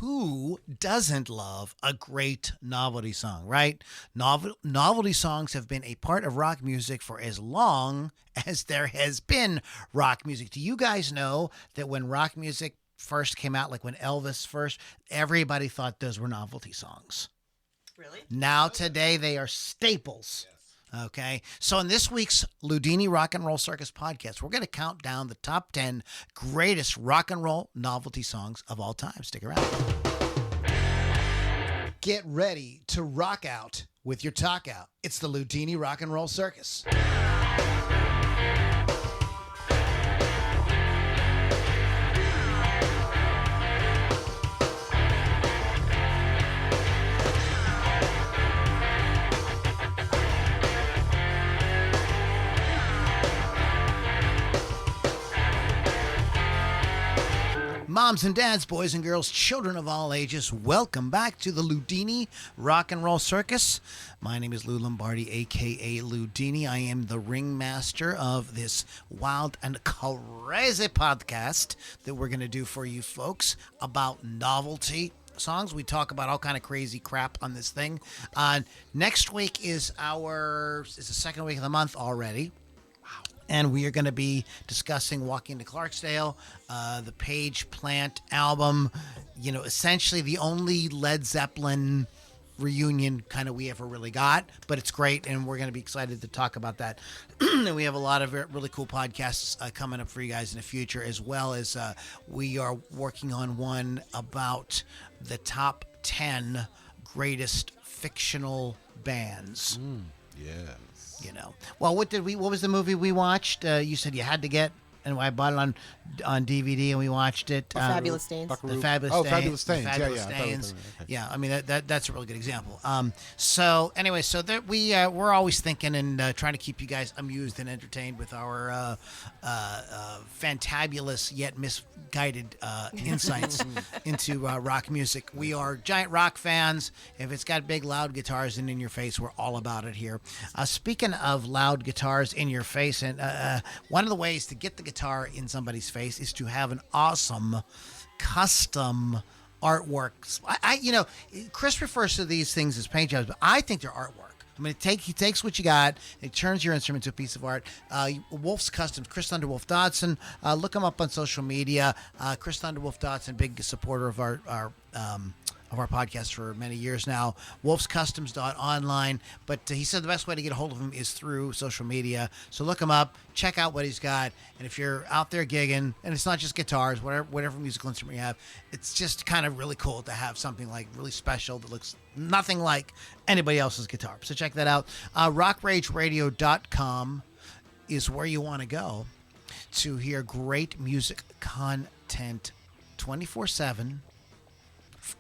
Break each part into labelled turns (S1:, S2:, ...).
S1: who doesn't love a great novelty song, right? Novelty songs have been a part of rock music for as long as there has been rock music. Do you guys know that when rock music first came out, like when Elvis first, everybody thought those were novelty songs?
S2: Really?
S1: Now today they are staples. Okay, so in this week's Loudini Rock and Roll Circus podcast, we're going to count down the top 10 greatest rock and roll novelty songs of all time. Stick around. Get ready to rock out with your talk out. It's the Loudini Rock and Roll Circus. Moms and dads, boys and girls, children of all ages, welcome back to the Loudini Rock and Roll Circus. My name is Lou Lombardi, a.k.a. Loudini. I am the ringmaster of this wild and crazy podcast that we're going to do for you folks about novelty songs. We talk about all kind of crazy crap on this thing. Next week is the second week of the month already. And we are going to be discussing Walking to Clarksdale, the Page Plant album, essentially the only Led Zeppelin reunion kind of we ever really got, but it's great, and we're going to be excited to talk about that. And we have a lot of really cool podcasts coming up for you guys in the future, as well as we are working on one about the top 10 greatest fictional bands.
S3: Yes.
S1: Well, what was the movie we watched? You said you had to get, and I bought it on DVD, and we watched it.
S2: Fabulous Stains.
S1: The Fabulous Stains.
S3: Fabulous Stains.
S1: Fabulous Stains. Yeah, I mean that's a really good example. So anyway, we're always thinking and trying to keep you guys amused and entertained with our fantabulous yet misguided insights into rock music. We are giant rock fans. If it's got big loud guitars in your face, we're all about it here. Speaking of loud guitars in your face, and one of the ways to get the guitar in somebody's face is to have an awesome custom artwork. Chris refers to these things as paint jobs, but I think they're artwork. I mean, he takes what you got, and turns your instrument into a piece of art. Wolf's Customs, Chris Thunderwolf Dodson. Look him up on social media. Chris Thunderwolf Dodson, big supporter of our podcast for many years now. wolfscustoms.online. But he said the best way to get a hold of him is through social media. So look him up, check out what he's got. And if you're out there gigging, and it's not just guitars, whatever musical instrument you have, it's just kind of really cool to have something like really special that looks nothing like anybody else's guitar. So check that out. rockrageradio.com is where you want to go to hear great music content 24/7.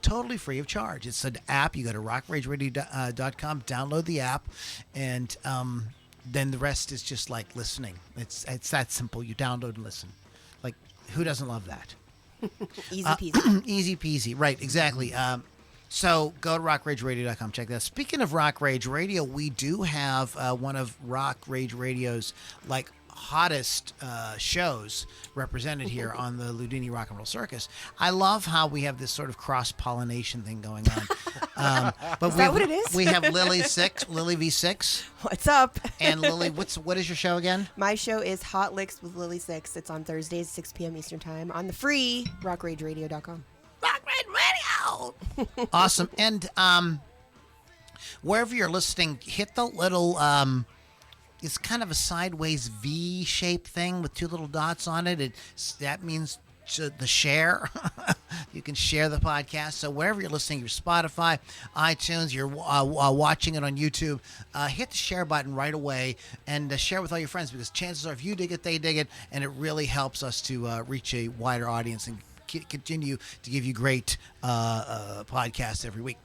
S1: Totally free of charge. It's an app. You go to rockrageradio.com, download the app, and then the rest is just like listening. It's that simple. You download and listen. Like, who doesn't love that?
S2: Easy peasy.
S1: Easy peasy. Right, exactly. So go to rockrageradio.com. Check that out. Speaking of Rock Rage Radio, we do have one of Rock Rage Radio's hottest shows represented here on the Loudini Rock and Roll Circus. I love how we have this sort of cross-pollination thing going on. But
S2: is that what it is?
S1: We have Lily V6.
S2: What's up?
S1: And Lily, what is your show again?
S2: My show is Hot Licks with Lily 6. It's on Thursdays, 6 p.m. Eastern Time on the free rockrageradio.com.
S1: Rock Rage Radio! Awesome. And wherever you're listening, hit the little... it's kind of a sideways V-shaped thing with two little dots on it. That means the share. You can share the podcast. So wherever you're listening, your Spotify, iTunes, you're watching it on YouTube, hit the share button right away and share with all your friends, because chances are if you dig it, they dig it, and it really helps us to reach a wider audience and continue to give you great podcasts every week.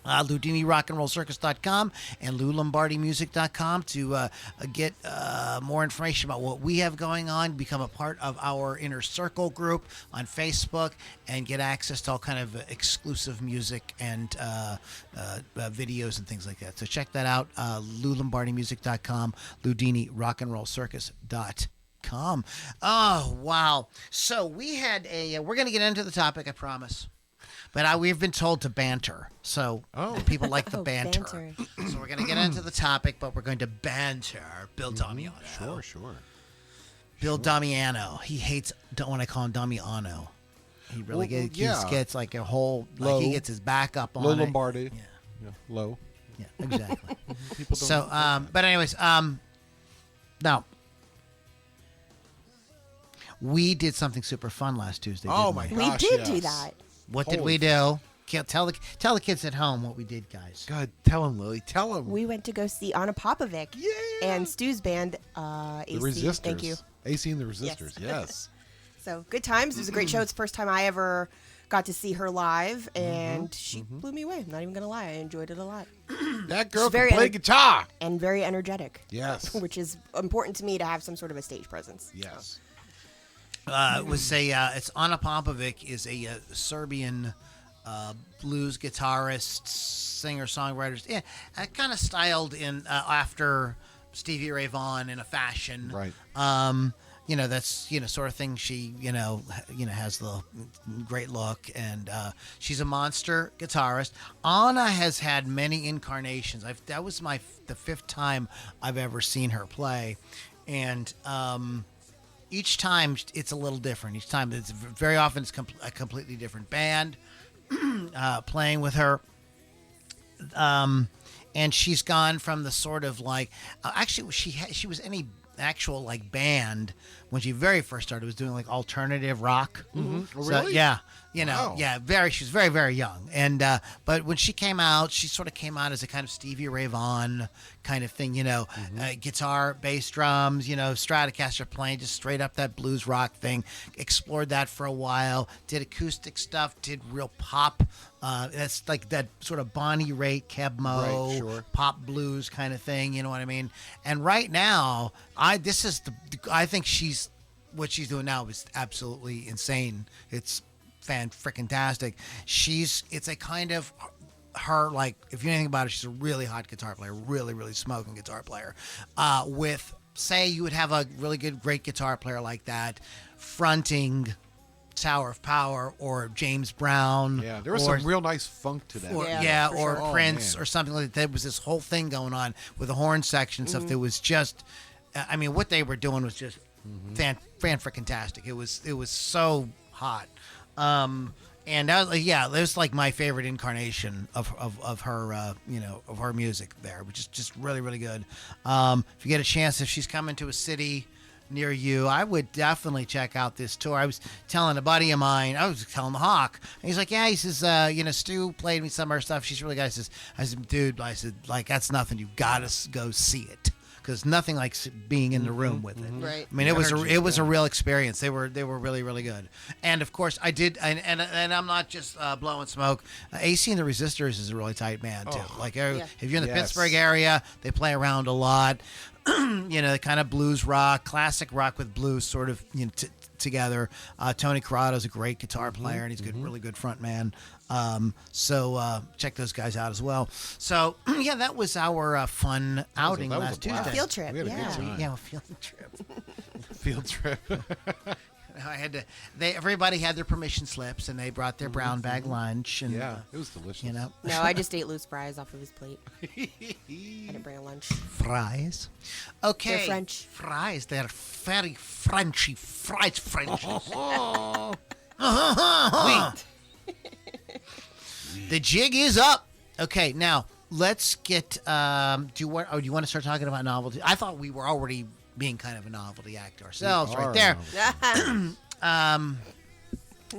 S1: LoudiniRockandRollCircus.com and LouLombardiMusic.com to get more information about what we have going on, become a part of our Inner Circle group on Facebook, and get access to all kind of exclusive music and videos and things like that. So check that out, LouLombardiMusic.com, LoudiniRockandRollCircus.com. Oh, wow. So we had we're going to get into the topic, I promise. But we've been told to banter, so people like the banter. So we're going to get into the topic, but we're going to banter Bill Damiano.
S3: Sure.
S1: Bill Damiano. He hates. Don't when I call him Damiano. He really gets like a whole. Like he gets his back up on
S3: low
S1: it.
S3: Lombardi. Yeah. Low.
S1: Yeah, exactly.
S3: People don't
S1: but anyways, now we did something super fun last Tuesday.
S3: Oh
S1: didn't
S3: my
S1: we?
S3: gosh!
S2: We did do that.
S1: What did we do? Tell the kids at home what we did, guys.
S3: God, tell him, Lily. Tell him.
S2: We went to go see Anna Popovic and Stu's band, AC.
S3: The Resistors.
S2: Thank you.
S3: AC and the Resistors. Yes.
S2: So good times. It was a great show. It's the first time I ever got to see her live, and she blew me away. I'm not even going to lie. I enjoyed it a lot.
S3: That girl
S2: very
S3: can play guitar.
S2: And very energetic.
S3: Yes.
S2: Which is important to me to have some sort of a stage presence.
S3: Yes.
S1: It was it's Ana Popovic is a Serbian blues guitarist, singer, songwriter. Yeah, kind of styled in after Stevie Ray Vaughan in a fashion.
S3: Right.
S1: That's sort of thing. She has the great look, and she's a monster guitarist. Anna has had many incarnations. That was the fifth time I've ever seen her play, and each time it's a little different. Each time it's very often it's a completely different band playing with her. And she's gone from the sort of like actually she was any actual like band when she very first started was doing like alternative rock.
S3: Oh,
S1: So,
S3: really?
S1: yeah.
S3: Wow.
S1: She was very, very young. And, but when she came out, she sort of came out as a kind of Stevie Ray Vaughan kind of thing, guitar, bass drums, Stratocaster playing, just straight up that blues rock thing. Explored that for a while, did acoustic stuff, did real pop. That's like that sort of Bonnie Raitt, Keb Mo,
S3: Right, sure.
S1: pop blues kind of thing. You know what I mean? And right now, I think what she's doing now is absolutely insane. It's fan-frickin-tastic. It's a kind of her, like, if you know anything about her, she's a really hot guitar player, really, really smoking guitar player. Say you would have a really great guitar player like that fronting Tower of Power or James Brown.
S3: Yeah, there was some real nice funk to that.
S1: Or Prince or something like that. There was this whole thing going on with the horn section stuff that was just, what they were doing was just fan-frickin-tastic. It was so hot. And that was like my favorite incarnation of her, of her music there, which is just really, really good. If you get a chance, if she's coming to a city near you, I would definitely check out this tour. I was telling a buddy of mine, I was telling the Hawk, and he's like, yeah, he says, Stu played me some of her stuff. She's really good. I said, dude, like, that's nothing. You got to go see it. Because nothing like being in the room with it.
S2: Right.
S1: I mean, it was a real experience. They were really, really good. And of course, I did. And I'm not just blowing smoke. AC and the Resistors is a really tight band too. Like if you're in the Pittsburgh area, they play around a lot. Kind of blues rock, classic rock with blues, sort of together. Tony Corrado's a great guitar player, and he's a really good front man. So check those guys out as well. So that was our fun outing last Tuesday.
S2: Field trip.
S3: We had a good time.
S1: Yeah, a field trip.
S3: Field trip.
S1: Everybody had their permission slips, and they brought their brown bag lunch. And
S3: Yeah, it was delicious.
S2: No, I just ate loose fries off of his plate. I didn't bring a lunch.
S1: Fries. Okay.
S2: They're French.
S1: Fries. They're very Frenchy. Frenchies. The jig is up. Okay, now let's get. Do you want to start talking about novelty? I thought we were already being kind of a novelty act ourselves, right there.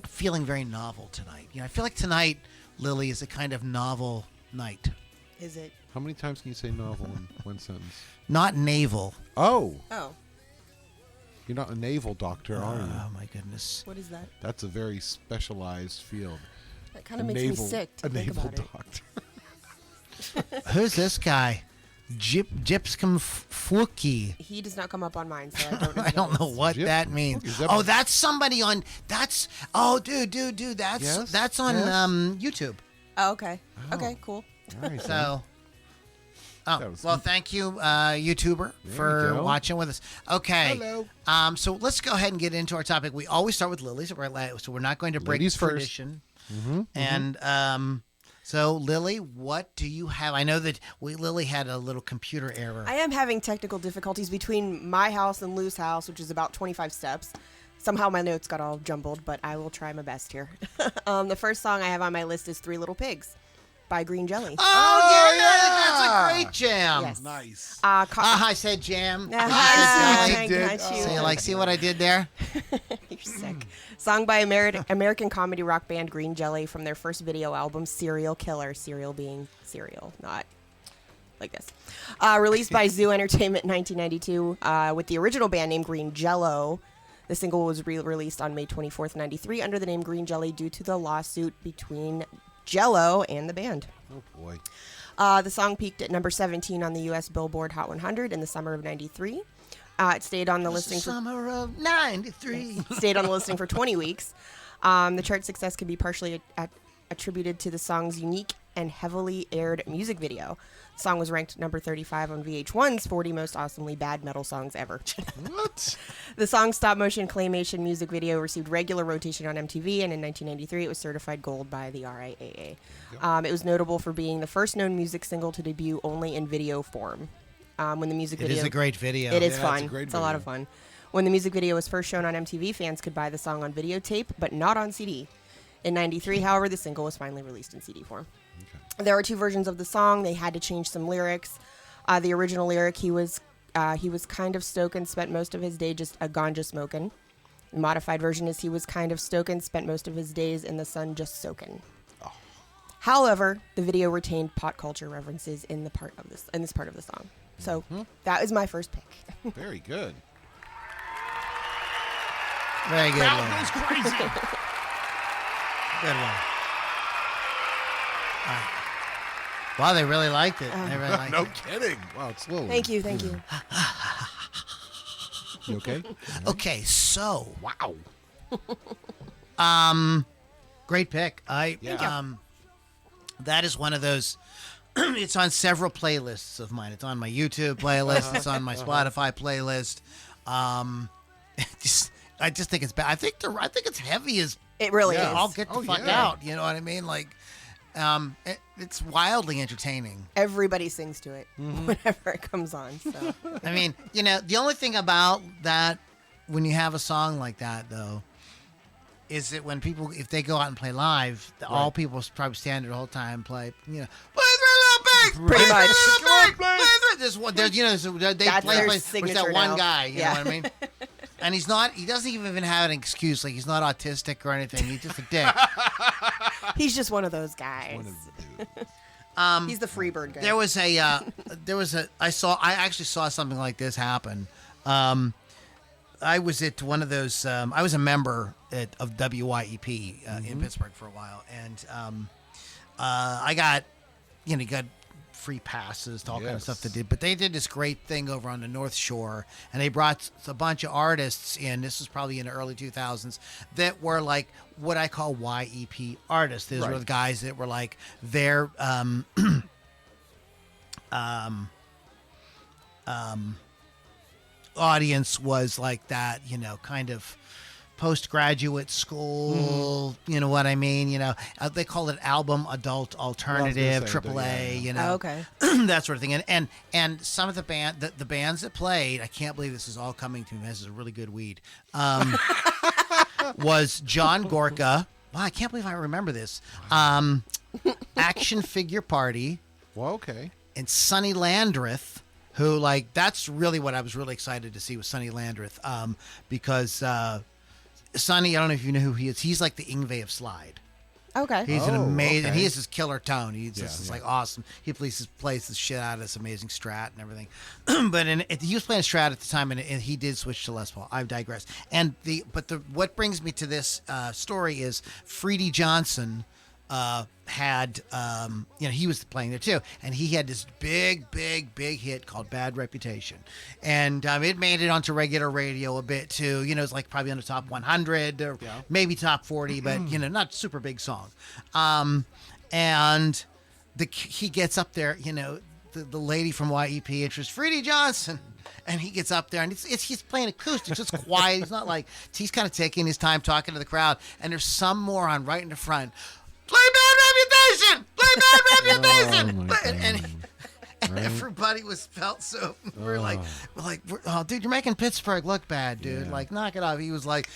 S1: Feeling very novel tonight. I feel like tonight, Lily, is a kind of novel night.
S2: Is it?
S3: How many times can you say novel in one sentence?
S1: Not naval.
S3: Oh.
S4: You're not a naval doctor, are you?
S1: Oh, my goodness.
S2: What is that?
S4: That's a very specialized field.
S2: That kind of makes me sick to
S4: a
S2: think
S4: naval
S2: about it.
S4: doctor.
S1: Who's this guy? Gypsum Fluky.
S2: He does not come up on mine, so I don't know.
S1: I don't know what
S4: Gyp-
S1: that means.
S4: Is that
S1: Oh,
S4: what-
S1: that's somebody on. Dude. That's
S4: Yes?
S1: on
S4: Yes?
S1: YouTube.
S2: Oh, okay.
S4: Oh.
S2: Okay, cool.
S4: All right, then.
S1: So.
S4: That was-
S1: Well, thank you, YouTuber,
S4: There
S1: for
S4: you go.
S1: watching with us. Okay.
S4: Hello.
S1: So let's go ahead and get into our topic. We always start with Lily, so we're not going to break
S4: Ladies first.
S1: tradition. And so, Lily, what do you have? I know that Lily had a little computer error.
S2: I am having technical difficulties between my house and Lou's house, which is about 25 steps. Somehow my notes got all jumbled, but I will try my best here. The first song I have on my list is Three Little Pigs by Green Jelly.
S1: Oh, yeah, that's a great jam.
S2: Yes.
S3: Nice.
S1: I said jam.
S2: I
S3: did.
S2: got you.
S1: So see what I did there?
S2: You're sick. Song by American comedy rock band Green Jelly from their first video album, Serial Killer. Serial being cereal, not like this. Released by Zoo Entertainment in 1992 with the original band name Green Jello. The single was re-released on May 24th, 93 under the name Green Jelly due to the lawsuit between Jello and the band.
S3: Oh, boy.
S2: The song peaked at number 17 on the U.S. Billboard Hot 100 in the summer of 93. It stayed on the listing for
S1: Summer of 93.
S2: stayed on the listing for 20 weeks. The chart success can be partially attributed to the song's unique and heavily aired music video. The song was ranked number 35 on VH1's 40 Most Awesomely Bad Metal Songs Ever.
S3: What?
S2: The song's stop-motion claymation music video received regular rotation on MTV, and in 1993 it was certified gold by the RIAA. It was notable for being the first known music single to debut only in video form. When the music video,
S1: It is a great video.
S2: it is
S3: Yeah,
S2: fun.
S3: it's a great
S2: It's a lot of fun. When the music video was first shown on MTV, fans could buy the song on videotape, but not on CD. In 93, however, the single was finally released in CD form. There are two versions of the song. They had to change some lyrics. The original lyric, he was kind of stokin', spent most of his day just a ganja smokin'. The modified version is he was kind of stokin', spent most of his days in the sun just soakin'. However, the video retained pot culture references in this part of the song. So that is my first pick.
S3: Very good.
S1: Very good
S3: Crowd
S1: one.
S3: goes crazy.
S1: Good one. All right. Wow, they really liked it. They really liked
S3: No
S1: it.
S3: kidding.
S4: Wow, it's Lily.
S2: Thank you.
S4: You okay?
S1: Okay, so
S3: Wow.
S1: great pick.
S3: Yeah.
S1: That is one of those. It's on several playlists of mine. It's on my YouTube playlist. It's on my Spotify playlist. I just think it's bad. I think it's heavy as
S2: It really
S3: Yeah.
S2: is.
S1: I'll get the
S3: Oh,
S1: fuck
S3: yeah.
S1: out. You know what I mean? Like, it's wildly entertaining.
S2: Everybody sings to it whenever it comes on. So
S1: I mean, the only thing about that when you have a song like that, though, is that when people, if they go out and play live, all people probably stand there the whole time and play, play Three Little Pigs,
S2: Pretty
S1: play
S2: much.
S1: Three Little Pigs, play Three. There's one, they
S2: That's
S1: play,
S2: their
S1: there's
S2: signature
S1: that one
S2: now.
S1: guy, you
S2: Yeah.
S1: know what I mean? And he doesn't even have an excuse, like he's not autistic or anything, he's just a dick.
S2: he's just one of those guys.
S3: One of the dudes.
S2: He's the Freebird guy.
S1: There was I actually saw something like this happen. I was at one of those. I was a member of WYEP in Pittsburgh for a while, and I got, you got free passes to all kind of
S3: Yes.
S1: stuff to do. But they did this great thing over on the North Shore, and they brought a bunch of artists in. This was probably in the early 2000s that were like what I call YEP artists. These were the guys that were like their audience was like that, kind of postgraduate school, you know what I mean? They call it album adult alternative,
S3: say,
S1: AAA,
S2: Oh, okay.
S1: that sort of thing. And some of the bands that played, I can't believe this is all coming to me. This is a really good weed. Was John Gorka. Wow, I can't believe I remember this. Action Figure Party.
S3: Well, okay.
S1: And Sonny Landreth, who that's really what I was really excited to see with Sonny Landreth, because Sonny, I don't know if you know who he is. He's like the Yngwie of slide.
S2: Okay.
S1: He's an
S3: Oh,
S1: amazing.
S3: okay.
S1: He has this killer tone. He's
S3: Yeah,
S1: just
S3: yeah.
S1: like awesome. He plays the shit out of this amazing Strat and everything. But he was playing Strat at the time, and he did switch to Les Paul. I digress. And what brings me to this story is Freddie Johnson had he was playing there too, and he had this big hit called Bad Reputation, and it made it onto regular radio a bit too. It's like probably on the top 100 or maybe top 40, but not super big song. And he gets up there, the lady from YEP interest, Freddie Johnson. And he gets up there, and he's playing acoustic, just quiet. He's not like, he's kind of taking his time talking to the crowd. And there's some moron right in the front. Play Bad Reputation! Play Bad Reputation! And
S4: Right.
S1: everybody felt so. We're like, oh, dude, you're making Pittsburgh look bad, dude.
S4: Yeah.
S1: Like, knock it off. He was like,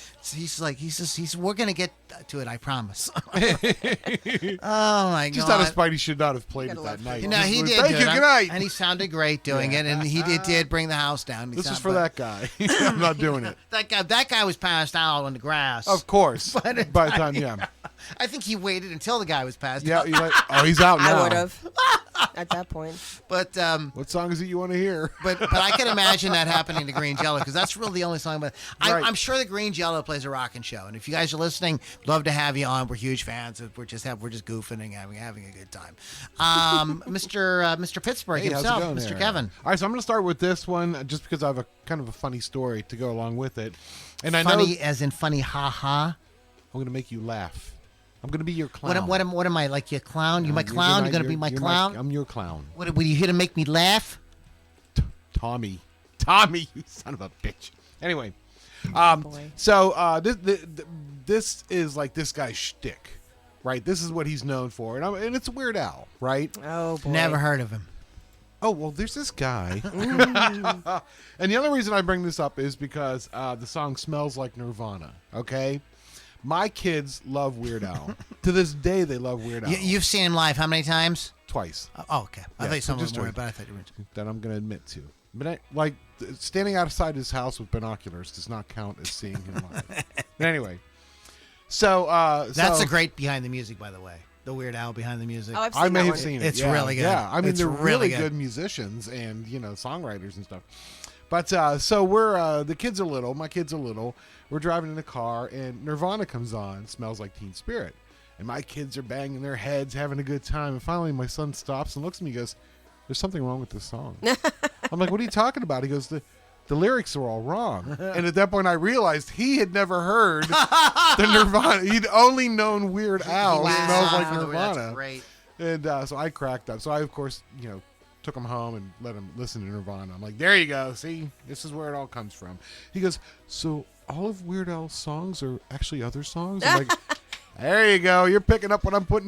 S1: we're gonna get to it, I promise. Oh my
S4: Just
S1: god.
S4: out of spite, he should not have played it
S2: gotta
S4: that
S2: love
S4: night.
S1: You know, he did.
S4: Thank
S1: do
S4: you.
S1: it.
S4: Good night.
S1: And he sounded great doing it, and he did bring the house down.
S4: This is for that guy. I'm not doing it.
S1: That guy was passed out on the grass.
S4: Of course.
S1: By the
S4: By the time, yeah.
S1: I think he waited until the guy was passed
S4: Yeah,
S1: out.
S4: you're like, oh, he's out now.
S2: I would have at that point.
S1: But
S4: What song is it you want to hear?
S1: but I can imagine that happening to Green Jello because that's really the only song. But
S4: Right.
S1: I'm sure the Green Jello plays a rockin' show, and if you guys are listening, love to have you on. We're huge fans. We're just goofing and having a good time. Mr. Pittsburgh
S4: Hey, how's it
S1: himself,
S4: going
S1: Mr.
S4: there?
S1: Kevin.
S4: All right, so I'm going to start with this one just because I have a kind of a funny story to go along with it. And I know
S1: Funny as in funny, ha ha.
S4: I'm going to make you laugh. I'm going to be your clown.
S1: What am I, like, you clown? You my clown? You're gonna be my clown?
S4: I'm your clown.
S1: What were you here to make me laugh?
S4: Tommy, you son of a bitch. Anyway,
S2: Boy.
S4: so this is like this guy's shtick, right? This is what he's known for, and it's Weird Al, right?
S2: Oh boy.
S1: Never heard of him.
S4: Oh, well, there's this guy. And the only reason I bring this up is because the song Smells Like Nirvana, okay? My kids love Weird Al. To this day, they love Weird Al.
S1: You've seen him live how many times?
S4: Twice.
S1: Oh, okay. I
S4: Yeah,
S1: thought you said
S4: just
S1: more,
S4: twice.
S1: but I thought you were.
S4: That I'm going to admit to. But standing outside his house with binoculars does not count as seeing him live. But anyway, so
S1: That's a great behind the music, by the way. The Weird Al behind the music.
S2: Oh, I've seen
S4: I may
S2: that
S4: have
S2: one.
S4: seen it.
S1: It's
S4: yeah.
S1: really good.
S4: Yeah, I mean
S1: It's
S4: they're
S1: really
S4: really
S1: good.
S4: good musicians and songwriters and stuff. But so we're the kids are little. My kids are little. We're driving in the car and Nirvana comes on. Smells Like Teen Spirit, and my kids are banging their heads, having a good time. And finally, my son stops and looks at me and goes, "There's something wrong with this song." I'm like, "What are you talking about?" He goes, The lyrics are all wrong. And at that point, I realized he had never heard the Nirvana. He'd only known Weird Al. Smells Like Nirvana.
S1: That's great.
S4: And so I cracked up. So I, of course, took him home and let him listen to Nirvana. I'm like, there you go. See, this is where it all comes from. He goes, so all of Weird Al's songs are actually other songs? I'm like, there you go. You're picking up what I'm putting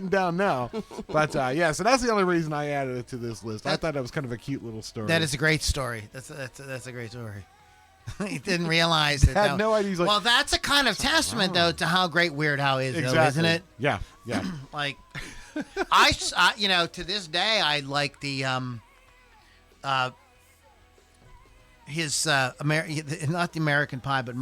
S4: down now. But yeah, so that's the only reason I added it to this list. I thought that was kind of a cute little story.
S1: That is a great story. That's a great story. He didn't realize it.
S4: Had
S1: though.
S4: no idea. He's like,
S1: well, that's a kind of testament, though, to how great Weird Al is,
S4: exactly.
S1: though, isn't it?
S4: Yeah.
S1: Like, to this day, I like the his not the American Pie, but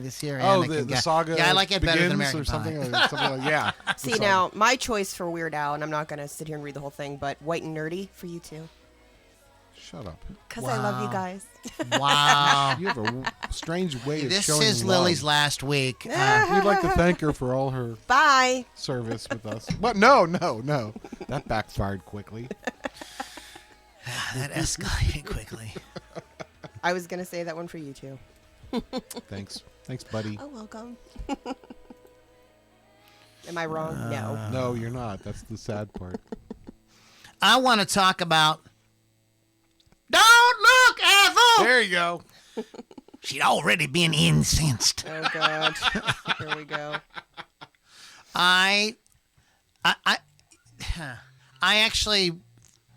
S1: this here.
S4: Oh,
S1: Anakin
S4: the
S1: guy.
S4: saga.
S1: Yeah, I like it better than
S4: Begins
S1: American
S4: or something,
S1: Pie.
S4: something like yeah.
S2: See, now, my choice for Weird Al, and I'm not going to sit here and read the whole thing, but White and Nerdy for you two.
S4: Shut up.
S2: Because I love you
S1: Wow.
S2: guys.
S1: Wow.
S4: You have a strange way of
S1: This
S4: showing
S1: is
S4: love.
S1: Lily's last week.
S4: We'd like to thank her for all her
S2: Bye.
S4: service with us. But no. That backfired quickly.
S1: That escalated quickly.
S2: I was going to say that one for you two.
S4: Thanks, buddy.
S2: Oh, welcome. Am I wrong? No.
S4: No, you're not. That's the sad part.
S1: I want to talk about Don't Look, Ethel!
S4: There you go.
S1: She'd already been incensed.
S2: Oh, God. Here we go.
S1: I actually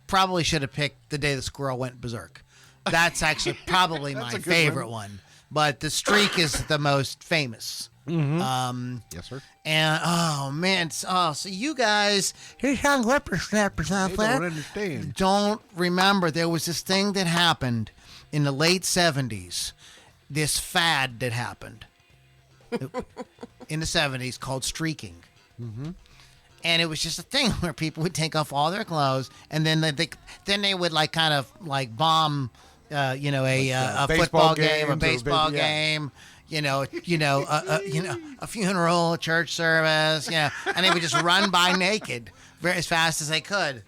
S1: probably should have picked The Day the Squirrel Went Berserk. That's actually probably my
S4: a good
S1: favorite one. But The Streak is the most famous.
S4: Yes, sir.
S1: And oh man, so you guys, here's young whippersnappers out
S4: They
S1: there,
S4: don't understand.
S1: don't remember there was this thing that happened in the late 70s, this fad that happened in the 70s called streaking. And it was just a thing where people would take off all their clothes and then they would like kind of like bomb a
S4: baseball
S1: football game, a
S4: games or
S1: baseball
S4: yeah.
S1: game, a funeral, a church service, and they would just run by naked as fast as they could.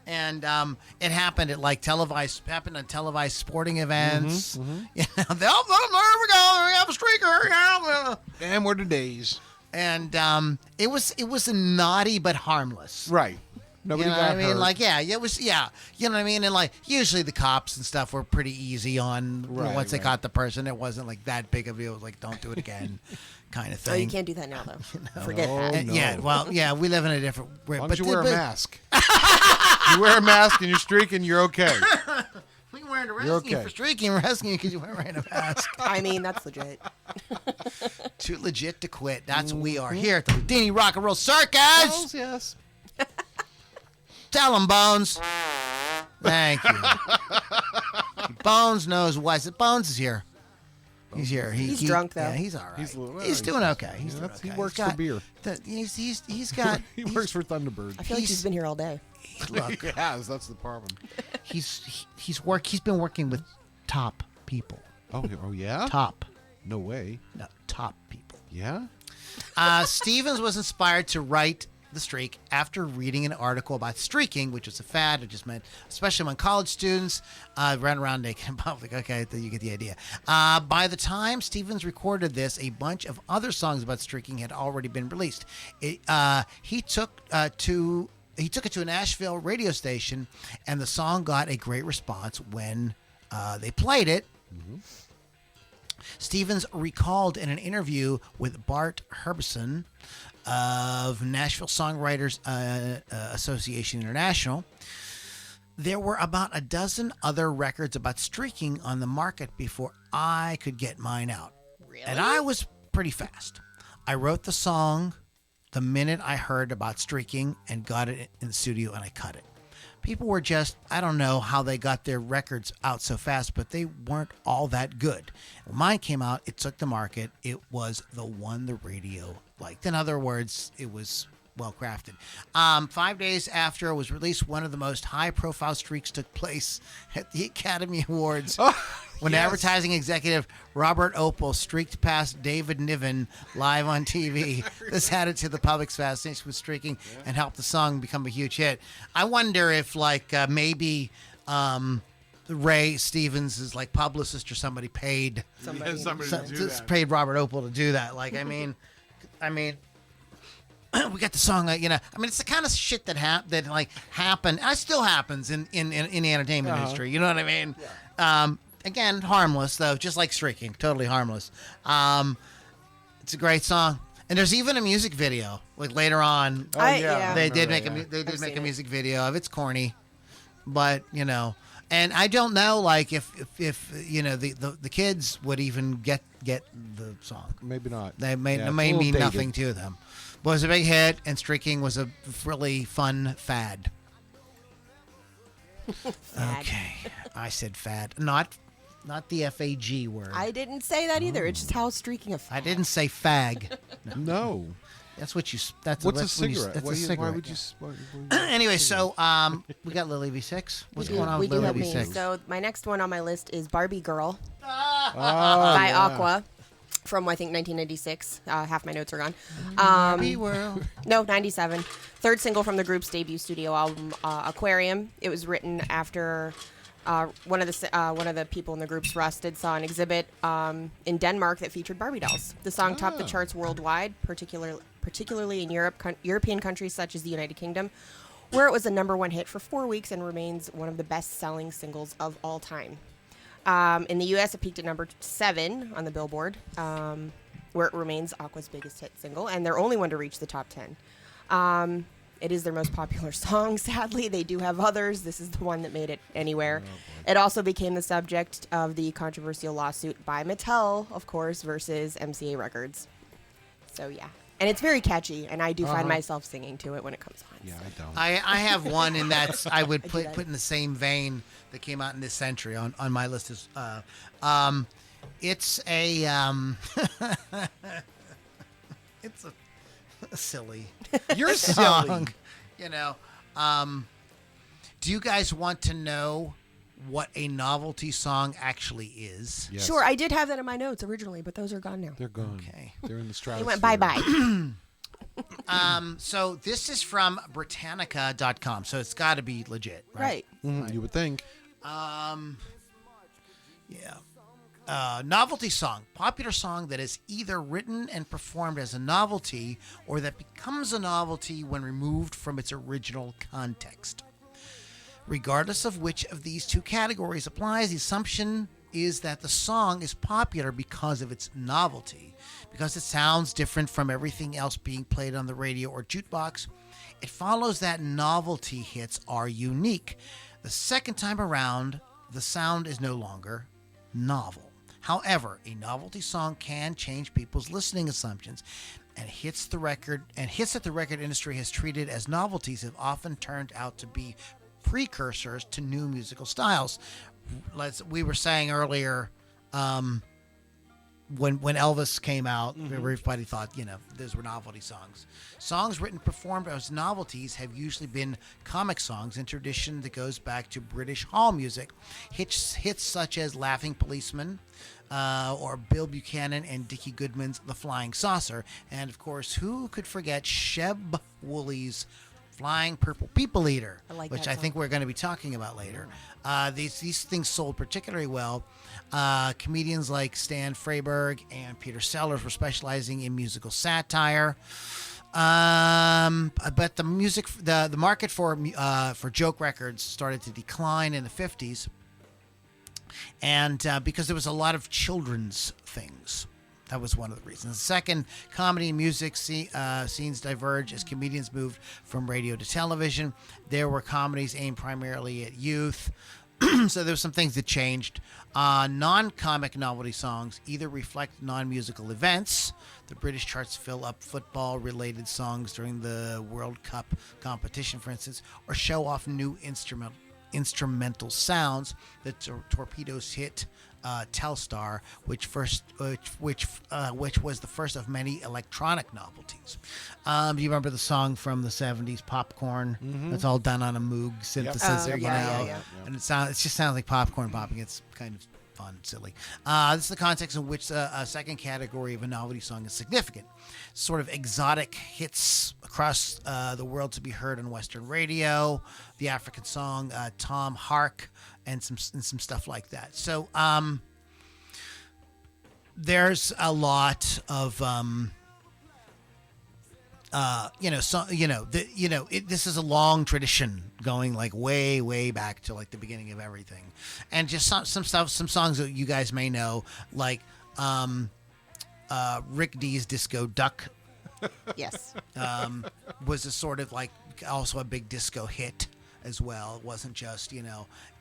S1: And it happened at on televised sporting events. There we go. We have a streaker. Yeah.
S4: And we're the days.
S1: And it was naughty but harmless.
S4: Right. Nobody
S1: you know
S4: got
S1: what I mean?
S4: hurt.
S1: Like, yeah, it was, yeah. You know what I mean? And like, usually the cops and stuff were pretty easy on once they caught the person. It wasn't like that big of a deal. It was like, don't do it again, kind of thing.
S2: Oh, you can't do that now, though. Forget
S4: Oh,
S2: that.
S4: no.
S1: Yeah, well, yeah, we live in a different.
S4: As long as you wear a mask. You wear a mask and you're streaking, you're okay.
S1: We weren't
S4: You're
S1: arresting you
S4: okay.
S1: for streaking. We're arresting you because you weren't wearing a mask.
S2: I mean, that's legit.
S1: Too legit to quit. That's what we are here at the Loudini Rock and Roll Circus.
S4: Hells yes.
S1: Tell him, Bones. Thank you. Bones knows why. Bones is here. He's here.
S2: He's drunk, though.
S1: Yeah, he's all right.
S4: He's a little-
S1: He's doing okay. He's
S4: Yeah,
S1: doing
S4: he
S1: okay.
S4: works
S1: He's got
S4: for beer.
S1: He's got.
S4: He works for Thunderbird.
S2: I feel like he's been here all day.
S1: Look,
S4: He has. That's the problem.
S1: he's been working with top people.
S4: Oh yeah?
S1: Top.
S4: No way.
S1: No, top people.
S4: Yeah?
S1: Stevens was inspired to write The Streak after reading an article about streaking, which was a fad. It just meant, especially among college students, ran around naked in public. Okay, you get the idea. By the time Stevens recorded this, a bunch of other songs about streaking had already been released. He took it to a Nashville radio station, and the song got a great response when they played it.
S4: Mm-hmm.
S1: Stevens recalled in an interview with Bart Herbison of Nashville Songwriters Association International, there were about a dozen other records about streaking on the market before I could get mine out.
S2: Really?
S1: And I was pretty fast. I wrote the song the minute I heard about streaking and got it in the studio, and I cut it. People were just, I don't know how they got their records out so fast, but they weren't all that good. When mine came out, it took the market. It was the one the radio liked. In other words, it was well crafted. 5 days after it was released, one of the most high-profile streaks took place at the Academy Awards. When advertising executive Robert Opel streaked past David Niven live on TV. This added to the public's fascination with streaking and helped the song become a huge hit. I wonder if, maybe Ray Stevens' publicist or somebody paid
S2: Somebody.
S1: paid Robert Opel to do that. We got the song, it's the kind of shit that happened. And it still happens in the entertainment industry. You know what I mean? Yeah. Again, harmless though, just like streaking, totally harmless. It's a great song, and there's even a music video. Later on, they did make a music video of it. It's corny, but and I don't know if the kids would even get the song.
S4: Maybe not.
S1: They may
S4: Yeah,
S1: it may
S4: it's a little
S1: mean
S4: dated.
S1: nothing to them. But it was a big hit, and streaking was a really fun fad.
S2: Fad.
S1: Okay, I said fad, not the FAG word.
S2: I didn't say that either. It's just how streaking a
S1: I didn't say fag.
S4: No.
S1: That's what you. That's
S4: What's a
S1: that's when you-
S4: cigarette?
S1: That's
S4: Why
S1: a
S4: you-
S1: cigarette.
S4: Why would you?
S1: Anyway, so we got Lily V6. What's going on
S2: We
S1: with
S2: do
S1: Lily
S2: have me.
S1: V6?
S2: So my next one on my list is Barbie Girl
S4: Oh,
S2: by
S4: yeah.
S2: Aqua from, I think, 1996. Half my notes are gone.
S1: Happy world.
S2: No, 97. Third single from the group's debut studio album, Aquarium. It was written after one of the people in the group's Rusted saw an exhibit in Denmark that featured Barbie dolls. The song topped the charts worldwide, particularly in European countries such as the United Kingdom, where it was a #1 hit for 4 weeks and remains one of the best-selling singles of all time. In the U.S., it peaked at #7 on the Billboard, where it remains Aqua's biggest hit single, and their only one to reach the top 10. It is their most popular song, sadly. They do have others. This is the one that made it anywhere. It also became the subject of the controversial lawsuit by Mattel, of course, versus MCA Records. So, yeah. And it's very catchy, and I do find myself singing to it when it comes on.
S4: Yeah, I don't.
S1: I have one, and that's I would
S2: do
S1: put
S2: that.
S1: in the same vein that came out in this century on my list is it's a it's a silly
S4: You're
S1: song,
S4: silly.
S1: Do you guys want to know what a novelty song actually is?
S4: Yes.
S2: Sure, I did have that in my notes originally, but those are gone now.
S4: They're gone.
S1: Okay.
S4: They're in the stratosphere.
S2: They went bye-bye.
S1: So this is from Britannica.com, so it's got to be legit, right?
S2: Right.
S4: You would think.
S1: Yeah. Novelty song, popular song that is either written and performed as a novelty or that becomes a novelty when removed from its original context. Regardless of which of these two categories applies, the assumption is that the song is popular because of its novelty, because it sounds different from everything else being played on the radio or jukebox. It follows that novelty hits are unique. The second time around, the sound is no longer novel. However, a novelty song can change people's listening assumptions, and hits that the record industry has treated as novelties have often turned out to be precursors to new musical styles. We were saying earlier, when Elvis came out, everybody thought, those were novelty songs. Songs written and performed as novelties have usually been comic songs in tradition that goes back to British hall music. Hits such as Laughing Policeman, or Bill Buchanan and Dickie Goodman's The Flying Saucer. And, of course, who could forget Sheb Wooley's Flying Purple People Eater, which I think we're going to be talking about later. These things sold particularly well. Comedians like Stan Freyberg and Peter Sellers were specializing in musical satire. But the market for joke records started to decline in the 50s, and because there was a lot of children's things. That was one of the reasons. The second, comedy and music scenes diverged as comedians moved from radio to television. There were comedies aimed primarily at youth. So there were some things that changed. Non-comic novelty songs either reflect non-musical events. The British charts fill up football-related songs during the World Cup competition, for instance, or show off new instrumental sounds. The Torpedoes hit Telstar, which was the first of many electronic novelties. Do you remember the song from the 70s, Popcorn? It's all done on a Moog synthesizer,
S2: Yeah.
S1: And it just sounds like popcorn popping. It's kind of fun, silly. This is the context in which a second category of a novelty song is significant. Sort of exotic hits across the world to be heard on Western radio, the African song Tom Hark, and some stuff like that. So there's a lot of this is a long tradition going like way back to like the beginning of everything, and just some songs that you guys may know, like Rick D's Disco Duck.
S2: Yes.
S1: Was a sort of like also a big disco hit as well. It wasn't just,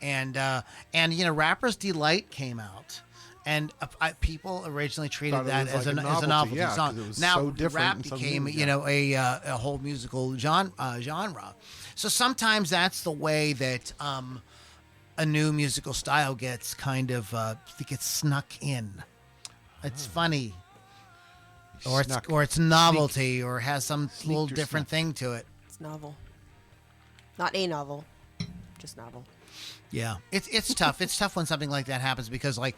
S1: and Rapper's Delight came out, and people originally treated that as a novelty song. Now
S4: so different
S1: rap
S4: and so
S1: became,
S4: new,
S1: a whole musical genre. So sometimes that's the way that a new musical style gets kind of gets snuck in. It's funny. Or it's novelty, or has some little different thing to it.
S2: It's novel. Not a novel, just novel.
S1: Yeah, it's tough. It's tough when something like that happens because, like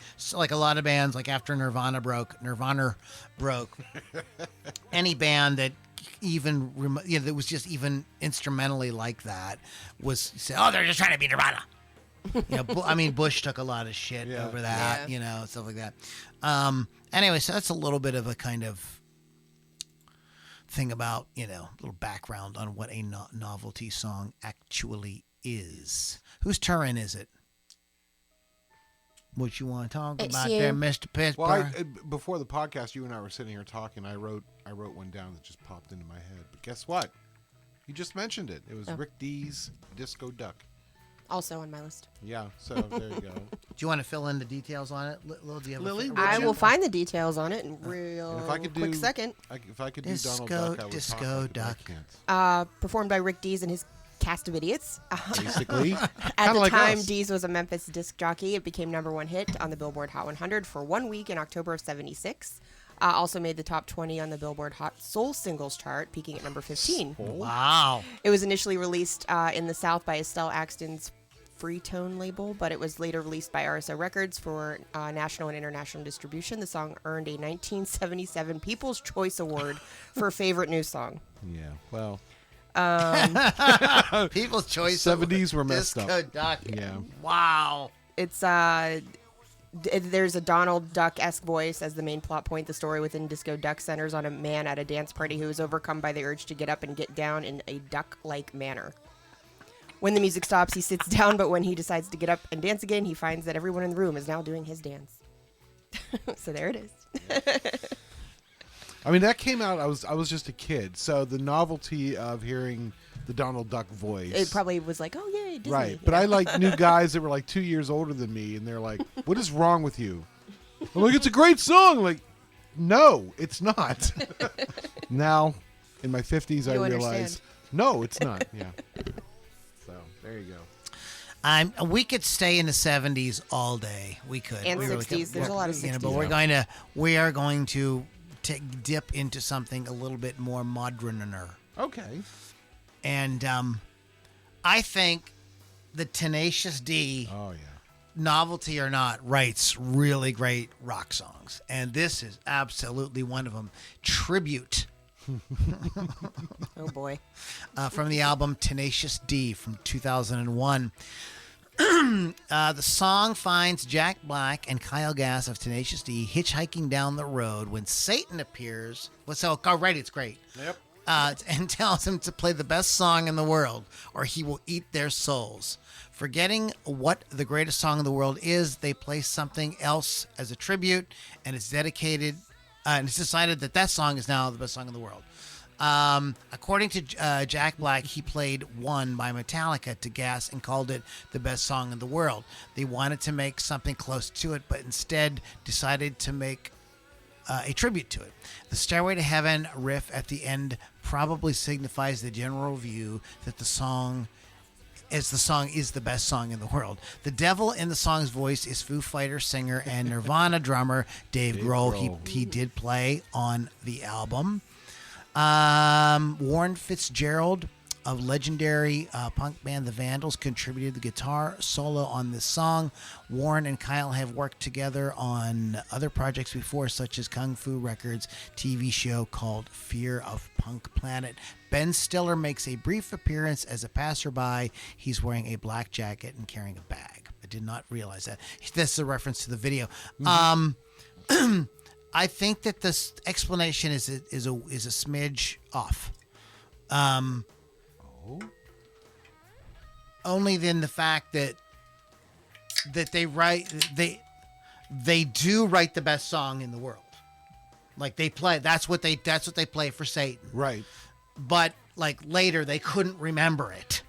S1: a lot of bands, like after Nirvana broke, any band that even that was just even instrumentally like that was say, oh, they're just trying to be Nirvana. Bush took a lot of shit over that, stuff like that. Anyway, so that's a little bit of a kind of thing about, little background on what a novelty song actually is. Whose turn is it? What you want to talk about there, Mr. Pittsburgh?
S4: Well, before the podcast, you and I were sitting here talking. I wrote one down that just popped into my head. But guess what? You just mentioned it. It was Rick D's Disco Duck.
S2: Also on my list.
S4: Yeah, so there you go.
S1: Do you want to fill in the details on it, Lil? Do you have
S4: Lily?
S2: I will find the details on it in quick second.
S4: If I could do Donald Duck, I would
S1: Disco Duck.
S2: Performed by Rick Dees and his cast of idiots.
S4: Basically.
S2: At the
S4: like
S2: time,
S4: us.
S2: Dees was a Memphis disc jockey. It became #1 hit on the Billboard Hot 100 for 1 week in October of '76. Also made the top 20 on the Billboard Hot Soul Singles chart, peaking at number 15.
S1: Wow.
S2: It was initially released in the South by Estelle Axton's Freetone label, but it was later released by RSO Records for national and international distribution. The song earned a 1977 People's Choice Award for Favorite New Song.
S4: Yeah, well.
S1: People's Choice.
S4: 70s were messed
S1: Disco
S4: up.
S1: Duck.
S4: Yeah.
S1: Wow.
S2: It's There's a Donald Duck-esque voice as the main plot point. The story within Disco Duck centers on a man at a dance party who is overcome by the urge to get up and get down in a duck-like manner. When the music stops, he sits down, but when he decides to get up and dance again, he finds that everyone in the room is now doing his dance. So there it is.
S4: I mean, that came out. I was just a kid, so the novelty of hearing the Donald Duck voice.
S2: It probably was like, oh, yay, Disney.
S4: Right, but I knew guys that were like 2 years older than me, and they're like, "What is wrong with you?" I'm like, "It's a great song." Like, no, it's not. Now, in my 50s, I realize,
S2: understand.
S4: no, it's not. Yeah. So there you go.
S1: We could stay in the 70s all day. We could.
S2: And
S1: we
S2: 60s.
S1: could.
S2: There's a lot of 60s.
S1: But we are going to dip into something a little bit more moderner.
S4: Okay.
S1: And I think the Tenacious D,
S4: Oh yeah.
S1: novelty or not, writes really great rock songs. And this is absolutely one of them. Tribute.
S2: Oh, boy.
S1: From the album Tenacious D from 2001. The song finds Jack Black and Kyle Gass of Tenacious D hitchhiking down the road when Satan appears. Alright, it's great.
S4: Yep.
S1: And tells him to play the best song in the world, or he will eat their souls. Forgetting what the greatest song in the world is, they play something else as a tribute, and it's dedicated. And it's decided that song is now the best song in the world. According to Jack Black, he played One by Metallica to Gass and called it the best song in the world. They wanted to make something close to it, but instead decided to make a tribute to it. The Stairway to Heaven riff at the end probably signifies the general view that the song is the best song in the world. The devil in the song's voice is Foo Fighters singer and Nirvana drummer Dave Grohl. He did play on the album. Warren Fitzgerald of legendary punk band The Vandals contributed the guitar solo on this song. Warren and Kyle have worked together on other projects before, such as Kung Fu Records TV show called Fear of Punk Planet. Ben Stiller makes a brief appearance as a passerby. He's wearing a black jacket and carrying a bag. I did not realize that. This is a reference to the video. Mm-hmm. I think that this explanation is a smidge off. Only then the fact that they do write the best song in the world. Like they play, that's what they play for Satan.
S4: Right.
S1: But like later they couldn't remember it.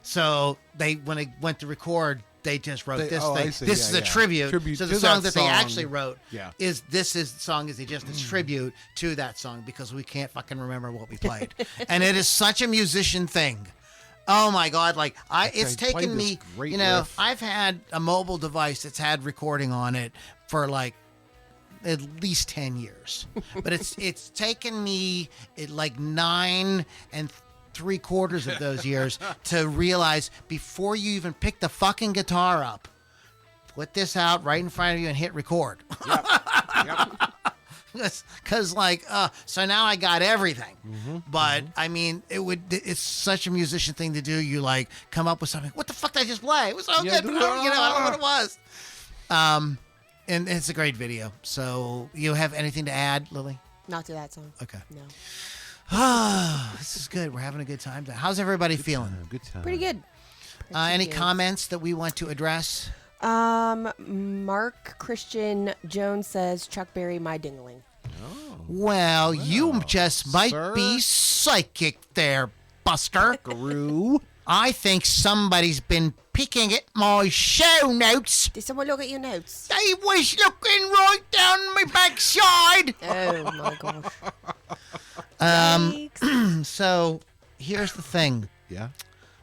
S1: So when they went to record, they just wrote this thing. This is a tribute. So the song that they actually wrote is the song is just a tribute to that song because we can't fucking remember what we played. And it is such a musician thing. Oh my God. Like it's taken me, riff. I've had a mobile device that's had recording on it for like at least 10 years, but it's taken me like 9 3/4 of those years to realize before you even pick the fucking guitar up, put this out right in front of you and hit record.
S4: Yep.
S1: Because so now I got everything.
S4: Mm-hmm.
S1: But I mean, it's such a musician thing to do. You like come up with something. What the fuck did I just play? It was so good. But I don't know what it was. And it's a great video. So you have anything to add, Lily?
S2: Not to that song.
S1: Okay.
S2: No.
S1: This is good. We're having a good time. How's everybody feeling?
S4: Good time.
S2: Pretty good.
S1: Any comments that we want to address?
S2: Mark Christian Jones says Chuck Berry, my Ding-a-ling.
S1: Well, you just might be psychic there, Buster.
S4: Guru.
S1: I think somebody's been peeking at my show notes.
S2: Did someone look at your notes?
S1: They was looking right down my backside.
S2: Oh my gosh.
S1: So here's the thing.
S4: Yeah.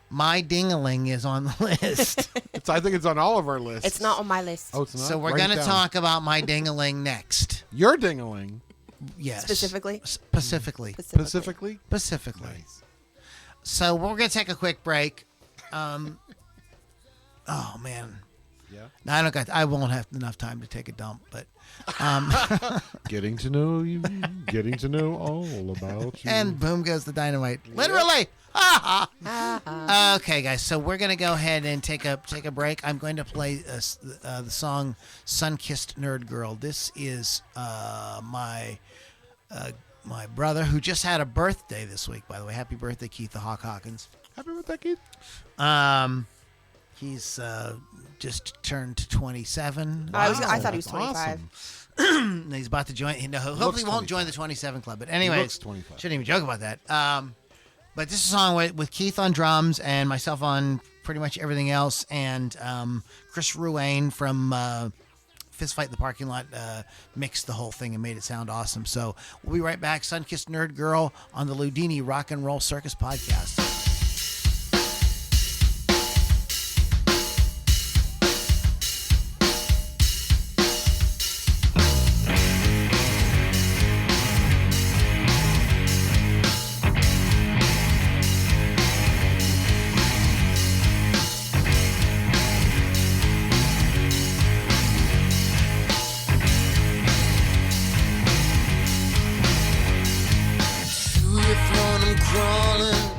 S1: My Ding-a-ling is on the list.
S4: I think it's on all of our lists.
S2: It's not on my list.
S4: Oh, it's not?
S1: So we're
S4: Write
S1: going
S4: it
S1: to
S4: down.
S1: talk about my Ding-a-ling next.
S4: Your Ding-a-ling.
S1: Yes.
S2: Specifically?
S1: Specifically.
S4: Specifically?
S1: Nice. So we're going to take a quick break. Oh, man.
S4: Yeah.
S1: No, I won't have enough time to take a dump, but
S4: Getting to know you, getting to know all about you.
S1: and boom goes the dynamite. Literally. Ha ha. Okay, guys. So we're gonna go ahead and take a break. I'm going to play the song "Sun-Kissed Nerd Girl." This is my brother who just had a birthday this week. By the way, happy birthday, Keith the Hawk Hawkins.
S4: Happy birthday, Keith.
S1: He's just turned 27.
S2: I thought he was
S4: That's
S2: 25.
S4: awesome.
S1: He's about to join. Hopefully, he won't join the 27 club. But anyways,
S4: looks 25.
S1: shouldn't even joke about that. But this is a song with Keith on drums and myself on pretty much everything else, and Chris Ruane from Fist Fight in the Parking Lot mixed the whole thing and made it sound awesome. So we'll be right back. Sun-Kissed Nerd Girl on the Loudini Rock and Roll Circus podcast.
S5: Crawling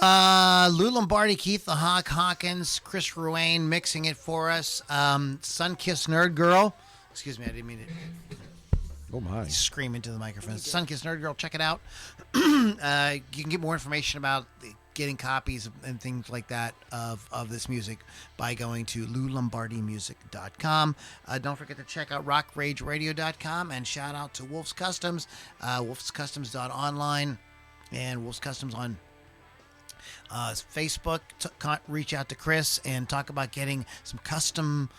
S1: Lou Lombardi, Keith the Hawk Hawkins, Chris Ruane mixing it for us. Sunkissed Nerd Girl. Excuse me, I didn't mean to
S4: Oh my.
S1: scream into the microphone. Sunkissed Nerd Girl, check it out. You can get more information about getting copies and things like that of this music by going to loulombardimusic.com. Don't forget to check out rockrageradio.com and shout out to Wolf's Customs, wolfscustoms.online and Wolf's Customs on Facebook. Reach out to Chris and talk about getting some custom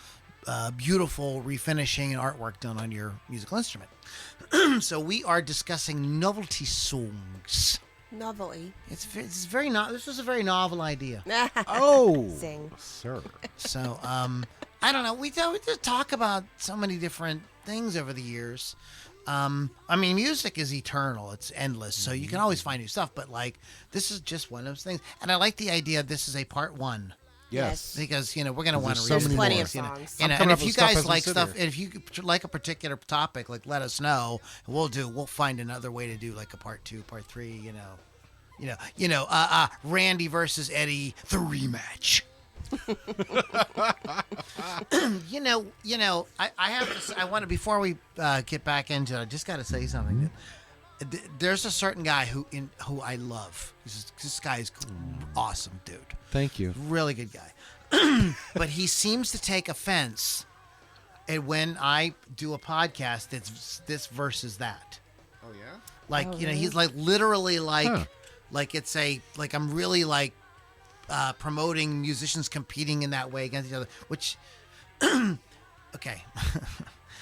S1: beautiful refinishing and artwork done on your musical instrument. So we are discussing novelty songs.
S2: Novelty.
S1: It's very this was a very novel idea.
S4: Oh,
S2: Sing.
S4: sir.
S1: So I don't know. We just talk about so many different things over the years. I mean, music is eternal. It's endless. So you can always find new stuff. But like, this is just one of those things. And I like the idea this is a part one.
S4: Yes.
S1: Because, we're going to want to
S4: so
S1: read
S4: many
S2: plenty
S4: more.
S2: of songs.
S4: I'm
S1: and
S4: coming up
S1: if you
S4: with stuff
S1: guys
S4: as we
S1: like
S4: sit
S1: stuff,
S4: here.
S1: and if you like a particular topic, like let us know. We'll find another way to do like a part 2, part 3. Randy versus Eddie, the rematch. I have to say, I want to, before we get back into it, I just got to say something. There's a certain guy who I love. This guy is awesome, dude.
S4: Thank you.
S1: Really good guy. But he seems to take offense at when I do a podcast that's this versus that.
S4: Oh yeah.
S1: Like,
S2: really?
S1: he's like literally like
S4: Huh.
S1: like it's a like I'm really like promoting musicians competing in that way against each other, which okay.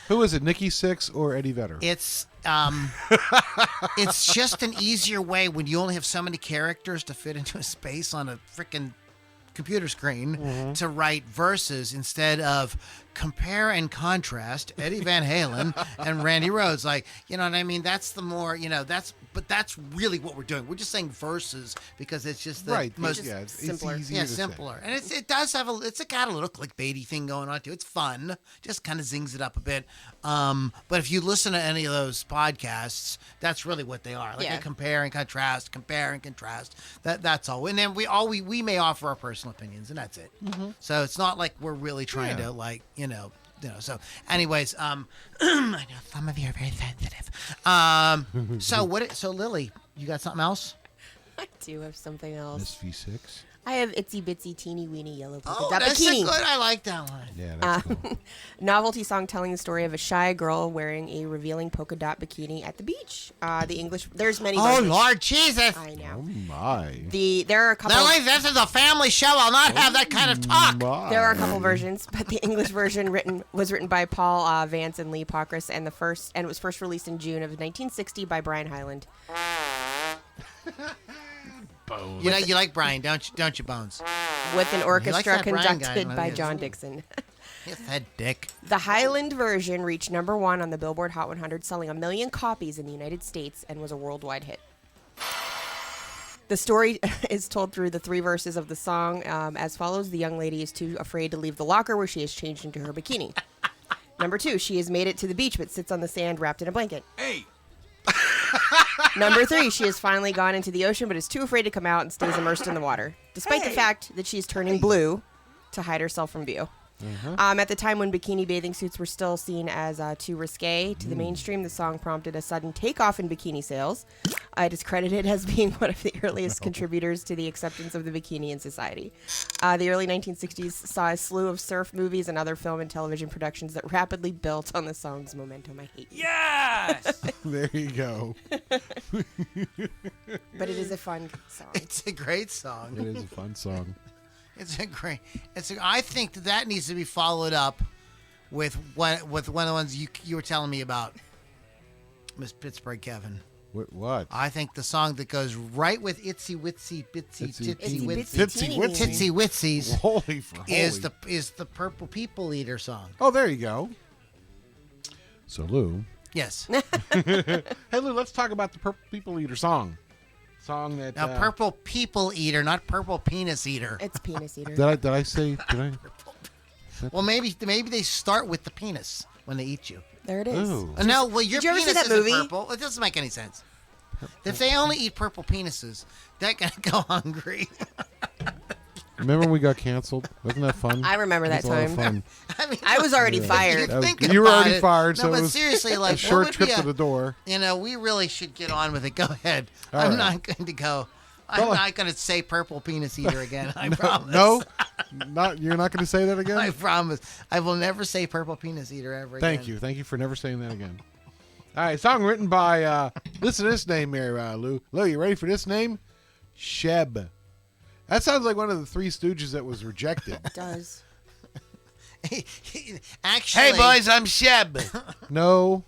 S4: Who is it, Nikki Sixx or Eddie Vedder?
S1: It's it's just an easier way when you only have so many characters to fit into a space on a freaking computer screen to write verses instead of compare and contrast Eddie Van Halen and Randy Rhoads. Like, you know what I mean? That's the more, that's really what we're doing. We're just saying verses because it's just the
S4: right.
S1: most
S4: Yeah, it's
S2: simpler.
S4: easier to say.
S1: simpler. And it does have it's got a little clickbaity thing going on too. It's fun. Just kind of zings it up a bit. But if you listen to any of those podcasts, that's really what they are. Like
S2: Yeah.
S1: a compare and contrast. That's all. And then we may offer our personal opinions and that's it. So it's not like we're really trying to so anyways, I know some of you are very sensitive. So Lily, you got something else?
S2: I do have something else.
S4: SV6.
S2: I have Itsy Bitsy Teeny Weeny Yellow Polka
S1: Oh,
S2: Dot
S1: that's a
S2: Bikini.
S1: good. I like that one.
S4: Yeah, that's cool.
S2: Novelty song telling the story of a shy girl wearing a revealing polka dot bikini at the beach. The English, there's many
S1: Oh
S2: versions.
S1: Lord Jesus!
S2: I
S4: Oh
S2: know.
S4: my.
S2: There are a couple.
S1: Lily, this is a family show. I'll not have that kind of talk.
S4: My.
S2: There are a couple versions, but the English version was written by Paul Vance and Lee Pockris, and it was first released in June of 1960 by Brian Hyland.
S1: You know, you like Brian, don't you, Bones?
S2: With an orchestra
S1: that Brian guy,
S2: conducted
S1: man.
S2: by
S1: Yes.
S2: John Dixon.
S1: Yes, that dick.
S2: The Highland version reached #1 on the Billboard Hot 100, selling 1 million copies in the United States, and was a worldwide hit. The story is told through the 3 verses of the song as follows. The young lady is too afraid to leave the locker where she has changed into her bikini. Number 2, she has made it to the beach but sits on the sand wrapped in a blanket.
S3: Hey.
S2: Number 3, she has finally gone into the ocean but is too afraid to come out and stays immersed in the water, despite the fact that she is turning blue to hide herself from view. At the time when bikini bathing suits were still seen as too risque to the mainstream, the song prompted a sudden takeoff in bikini sales. It is credited as being one of the earliest contributors to the acceptance of the bikini in society. The early 1960s saw a slew of surf movies and other film and television productions that rapidly built on the song's momentum. I hate you.
S3: Yes.
S4: There you go.
S2: But it is a fun song.
S1: It's a great song.
S4: It is a fun song.
S1: I think that needs to be followed up with one of the ones you were telling me about, Miss Pittsburgh Kevin.
S4: What?
S1: I think the song that goes right with Itsy Witsy Bitsy
S4: Itsy
S1: Titsy
S2: Itsy
S1: Witsy
S2: Bitsy
S4: Witsy.
S1: Titsy Witsies
S4: Holy for holy.
S1: is the Purple People Eater song.
S4: Oh, there you go. So, Lou.
S1: Yes.
S4: Hey, Lou, let's talk about the Purple People Eater song. Song that...
S1: Now, Purple People Eater, not Purple Penis Eater.
S2: It's Penis Eater.
S4: Did I say... Did I?
S1: Well, maybe they start with the penis when they eat you.
S2: There it is.
S4: Ooh.
S1: No, well, your
S2: Did you ever
S1: penis
S2: see that
S1: isn't
S2: movie?
S1: purple. It doesn't make any sense. If they only eat purple penises, they're gonna go hungry.
S4: Remember when we got canceled? Wasn't that fun?
S2: I remember that
S4: It was a lot of
S2: time.
S4: fun.
S1: I mean,
S2: I was already fired.
S4: That was-
S1: think
S4: you were
S1: about
S4: already
S1: it.
S4: fired,
S1: No,
S4: so
S1: but
S4: it was
S1: seriously, like
S4: a short
S1: what would
S4: trip
S1: be
S4: to the door.
S1: You know, we really should get on with it. Go ahead.
S4: All
S1: I'm
S4: right.
S1: not going to go. I'm
S4: Go on.
S1: not going to say purple penis eater again. I promise.
S4: No, you're not going to say that
S1: I
S4: again.
S1: promise. I will never say purple penis eater ever again.
S4: Thank you for never saying that again. All right, song written by listen to this name here, Lou. Lou, you ready for this name? Sheb. That sounds like one of the Three Stooges that was rejected.
S2: It does.
S1: Actually,
S3: Hey, boys, I'm Sheb.
S4: No,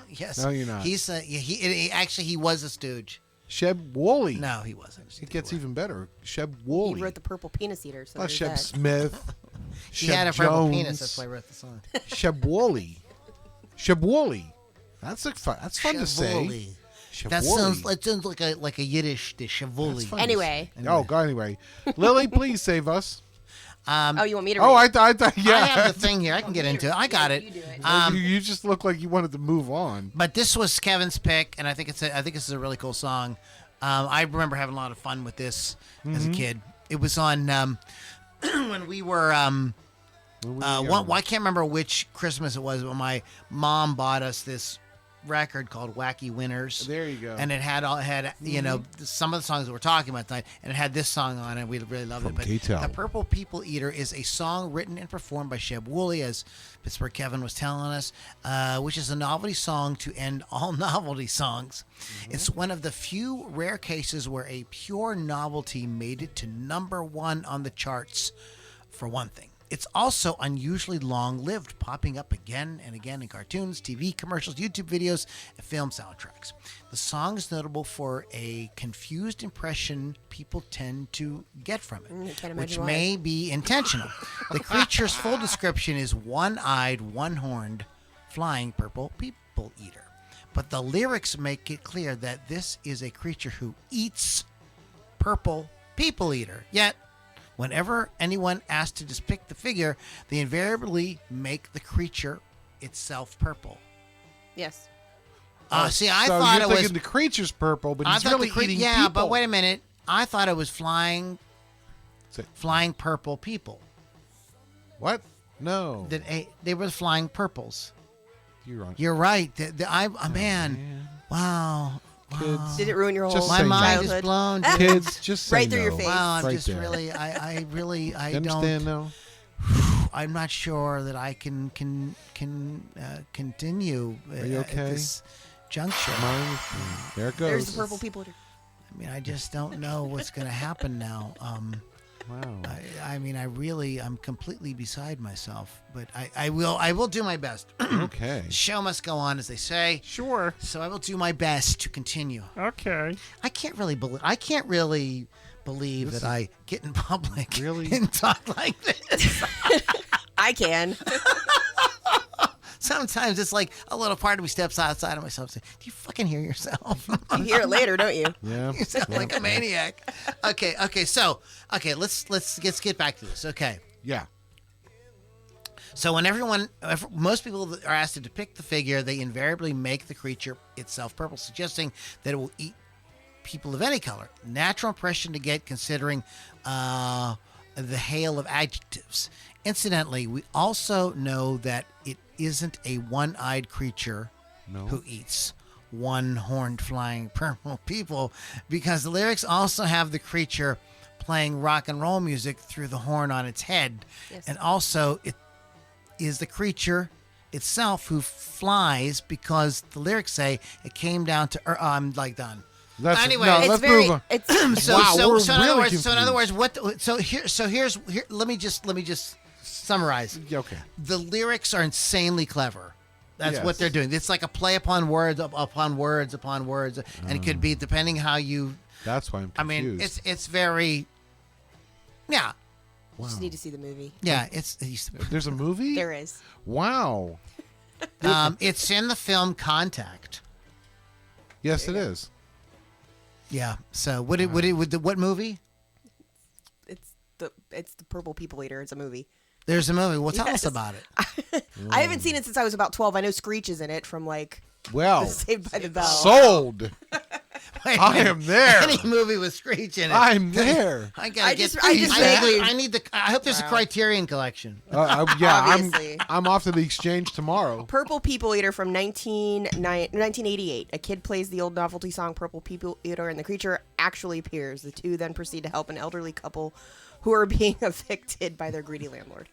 S1: Yes.
S4: No, you're not.
S1: He's he was a stooge.
S4: Sheb Wooley.
S1: No, he wasn't.
S4: It gets even better. Sheb
S2: He
S4: Wooley.
S2: wrote the Purple Penis Eater. So
S4: Not
S2: there's
S4: Sheb
S2: that.
S4: Smith.
S1: He
S4: Sheb
S1: had a purple
S4: Jones.
S1: penis. That's why I wrote the song.
S4: Sheb Wooley. Sheb Wooley. That's fun to say.
S1: Shavoli.
S4: Sheb
S1: That
S4: Wooley.
S1: sounds like a Yiddish dish. Shavoli.
S4: fun.
S2: Anyway.
S4: Oh, God, anyway. Lily, please save us.
S2: Oh, you want me to read
S4: Oh,
S2: it?
S4: I thought, yeah.
S1: I have the thing here. I can get into it. I got it.
S2: You do it.
S4: You just look like you wanted to move on.
S1: But this was Kevin's pick, and I think this is a really cool song. I remember having a lot of fun with this as a kid. It was on when we were I can't remember which Christmas it was, but my mom bought us this record called Wacky Winners.
S4: There you go.
S1: And it had you know, some of the songs that we're talking about tonight, and it had this song on it. We really loved
S4: From
S1: it. But
S4: K-Town.
S1: The Purple People Eater is a song written and performed by Sheb Wooley, as Pittsburgh Kevin was telling us, which is a novelty song to end all novelty songs. It's one of the few rare cases where a pure novelty made it to #1 on the charts, for one thing. It's also unusually long-lived, popping up again and again in cartoons, TV commercials, YouTube videos, and film soundtracks. The song is notable for a confused impression people tend to get from it,
S2: I can't
S1: which
S2: imagine why.
S1: may be intentional. The creature's full description is one-eyed, one-horned, flying purple people eater. But the lyrics make it clear that this is a creature who eats purple people eater. Yet, whenever anyone asks to depict the figure, they invariably make the creature itself purple.
S2: Yes.
S1: See, I
S4: so
S1: thought
S4: you're
S1: it was.
S4: thinking the creature's purple, but
S1: I
S4: he's
S1: thought
S4: really
S1: the
S4: eating
S1: yeah,
S4: people.
S1: but wait a minute. I thought it was flying
S4: Say-
S1: purple people.
S4: What? No.
S1: That they were flying purples.
S4: You're on.
S1: You're right. Man. Wow.
S4: Kids.
S2: Did it ruin your whole
S4: Just
S1: My
S4: say
S1: mind
S4: no.
S1: is blown.
S4: Kids, just say
S2: Right through your
S4: no.
S2: face.
S1: Wow, I'm
S4: Right
S1: just
S4: there.
S1: really, I
S4: You understand
S1: don't.
S4: now?
S1: I'm not sure that I can continue
S4: Are you okay?
S1: at this juncture.
S4: Mine. There it goes.
S2: There's the Purple People Eater.
S1: I mean, I just don't know what's going to happen now.
S4: Wow.
S1: I'm completely beside myself, but I will do my best.
S4: Okay.
S1: The show must go on, as they say.
S3: Sure.
S1: So I will do my best to continue.
S3: Okay.
S1: I can't really believe that I get in public
S4: Really?
S1: and talk like this.
S2: I can.
S1: Sometimes it's like a little part of me steps outside of myself and says, do you fucking hear yourself?
S2: You hear it later, don't you?
S4: Yeah.
S1: You sound like a maniac. Okay, let's get back to this. Okay.
S4: Yeah.
S1: So when most people are asked to depict the figure, they invariably make the creature itself purple, suggesting that it will eat people of any color. Natural impression to get, considering the hail of adjectives. Incidentally, we also know that it isn't a one-eyed creature who eats one-horned flying purple people, because the lyrics also have the creature playing rock and roll music through the horn on its head.
S2: Yes.
S1: And also it is the creature itself who flies, because the lyrics say it came down to I'm like done. Anyway,
S4: no,
S1: it's
S4: let's
S2: very.
S4: move on.
S2: It's
S1: So,
S4: Wow,
S1: so,
S4: we're
S1: so in other
S4: really
S1: words, so in other
S4: confused.
S1: words, here's let me just summarize.
S4: Yeah, okay.
S1: The lyrics are insanely clever. That's
S4: Yes.
S1: what they're doing. It's like a play upon words, upon words, upon words, and it could be depending how you.
S4: That's why I'm
S1: I
S4: confused.
S1: mean, it's very. Yeah,
S2: You just need to see the movie.
S1: yeah.
S4: There's a movie?
S2: There is.
S4: Wow.
S1: It's in the film Contact.
S4: Yes, it is.
S1: Yeah. So what movie?
S2: It's the Purple People Eater. It's a movie.
S1: There's a movie. Well, tell us
S2: Yes.
S1: about it.
S2: I haven't seen it since I was about 12. I know Screech is in it from like
S4: Well,
S2: Saved by the Bell.
S4: sold.
S1: Wait a
S4: I
S1: minute.
S4: am there.
S1: Any movie with Screech in it.
S4: I'm there.
S1: I gotta get.
S2: I just vaguely-
S1: I need the. I hope there's a Criterion collection.
S4: Yeah,
S2: Obviously.
S4: I'm off to the exchange tomorrow.
S2: Purple People Eater from 1988. A kid plays the old novelty song Purple People Eater, and the creature actually appears. The two then proceed to help an elderly couple who are being evicted by their greedy landlord.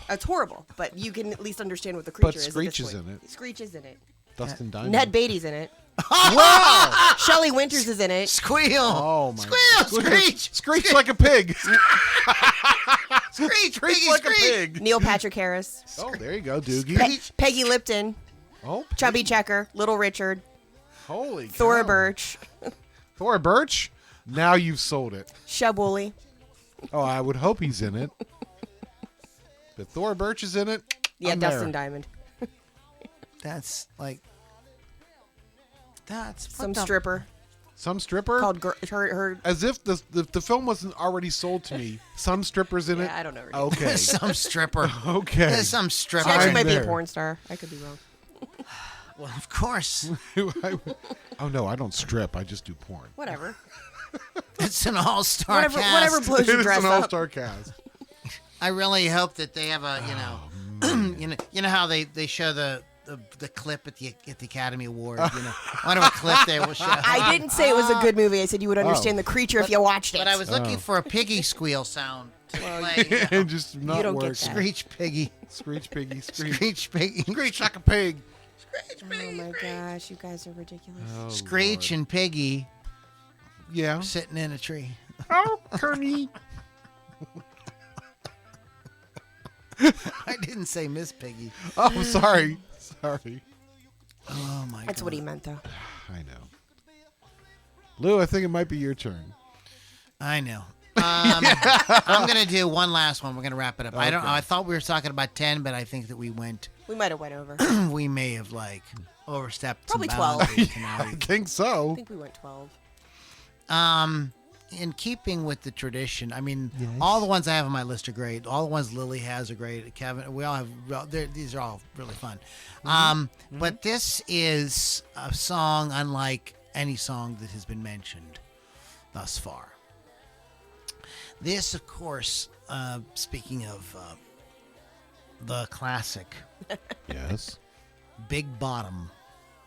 S2: It's horrible, but you can at least understand what the creature is.
S4: Screech
S2: at
S4: is
S2: this
S4: in
S2: point.
S4: it.
S2: Screech is in it.
S4: Dustin Diamond.
S2: Ned Beatty's in it.
S4: Wow!
S2: Shelley Winters is in it.
S1: Squeal!
S4: Oh my!
S1: Squeal! Screech!
S4: Screech like a pig.
S1: Screech! Piggy,
S4: like a
S1: screech!
S4: pig.
S2: Neil Patrick Harris.
S4: Oh, there you go, Doogie.
S2: Peggy Lipton.
S4: Oh,
S2: Chubby Checker. Little Richard.
S4: holy cow.
S2: Thora Birch.
S4: Thora Birch. Now you've sold it.
S2: Sheb Wooley.
S4: Oh, I would hope he's in it. But Thora Birch is in it.
S2: Yeah,
S4: I'm
S2: Dustin
S4: there.
S2: Diamond.
S1: That's like. That's
S2: Some
S1: what the-
S2: stripper
S4: Some stripper.
S2: called her.
S4: As if the film wasn't already sold to me. Some strippers in it.
S2: Yeah, I don't know. Her name.
S4: Okay.
S1: Some stripper.
S4: Okay.
S1: There's some stripper.
S2: She actually
S4: I'm
S2: might be
S4: there.
S2: a porn star. I could be wrong.
S1: Well, of course.
S4: Oh no, I don't strip. I just do porn.
S2: Whatever.
S1: It's an all-star
S2: Whatever.
S1: cast.
S2: Whatever blows
S4: It
S2: your
S4: is
S2: dress
S4: an
S2: up.
S4: all-star cast.
S1: I really hope that they have a, you know how they show the clip at the Academy Awards. I wonder what clip they will show.
S2: I didn't say it was a good movie. I said you would understand the creature if you watched it.
S1: But I was looking for a piggy squeal sound to play.
S4: It just not
S2: don't get
S4: work.
S2: that.
S1: Screech piggy.
S4: Screech piggy. Screech.
S1: Screech piggy.
S4: Screech like a pig.
S2: Oh my gosh, you guys are ridiculous.
S4: Oh,
S1: Screech and Piggy
S4: Yeah.
S1: sitting in a tree.
S4: Oh, Kearney.
S1: I didn't say Miss Piggy.
S4: Oh, sorry. Sorry.
S1: Oh my
S2: That's
S1: god.
S2: what he meant, though.
S4: I know. Lou, I think it might be your turn.
S1: I know. I'm gonna do one last one. We're gonna wrap it up. I don't know.
S4: Okay.
S1: I thought we were talking about 10, but I think that we
S2: We might have went over.
S1: we may have like overstepped.
S2: Probably
S1: some
S2: 12.
S1: boundaries
S4: I
S1: tonight.
S4: think
S2: I
S4: so.
S2: think we went 12.
S1: In keeping with the tradition, I mean, all the ones I have on my list are great. All the ones Lily has are great. Kevin, we all have. These are all really fun. But this is a song unlike any song that has been mentioned thus far. This, of course, speaking of the classic
S4: Yes.
S1: "Big Bottom"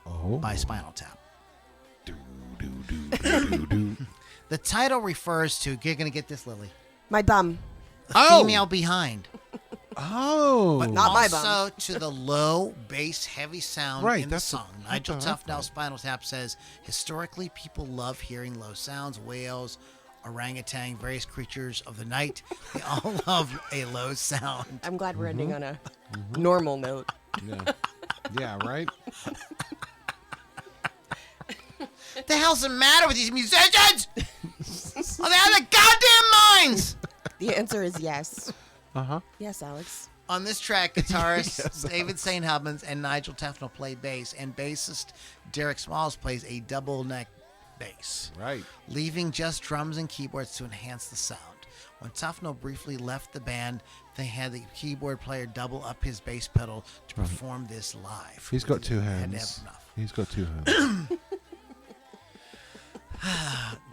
S4: Oh.
S1: by Spinal Tap.
S4: Do, do, do, do, do, do.
S1: The title refers to, you're going to get this, Lily,
S2: My bum.
S1: the
S4: Oh!
S1: female behind,
S4: Oh.
S1: but
S2: Not my
S1: also to the low, bass, heavy sound
S4: Right,
S1: in the
S4: that's
S1: song.
S4: what-
S1: Nigel
S4: that's what I
S1: Tufnell,
S4: thought.
S1: Spinal Tap says, historically, people love hearing low sounds, whales, orangutan, various creatures of the night. They all love a low sound.
S2: I'm glad we're ending on a normal note.
S4: Yeah. Yeah, right?
S1: What the hell's the matter with these musicians? Are they out of their goddamn minds?
S2: The answer is yes.
S4: Uh-huh.
S2: Yes, Alex.
S1: On this track, guitarist David St. Hubbins and Nigel Tufnell play bass, and bassist Derek Smalls plays a double neck bass,
S4: Right.
S1: leaving just drums and keyboards to enhance the sound. When Tufnell briefly left the band, they had the keyboard player double up his bass pedal to perform this live.
S4: He's got two
S1: Had to have
S4: hands.
S1: enough.
S4: He's got two hands.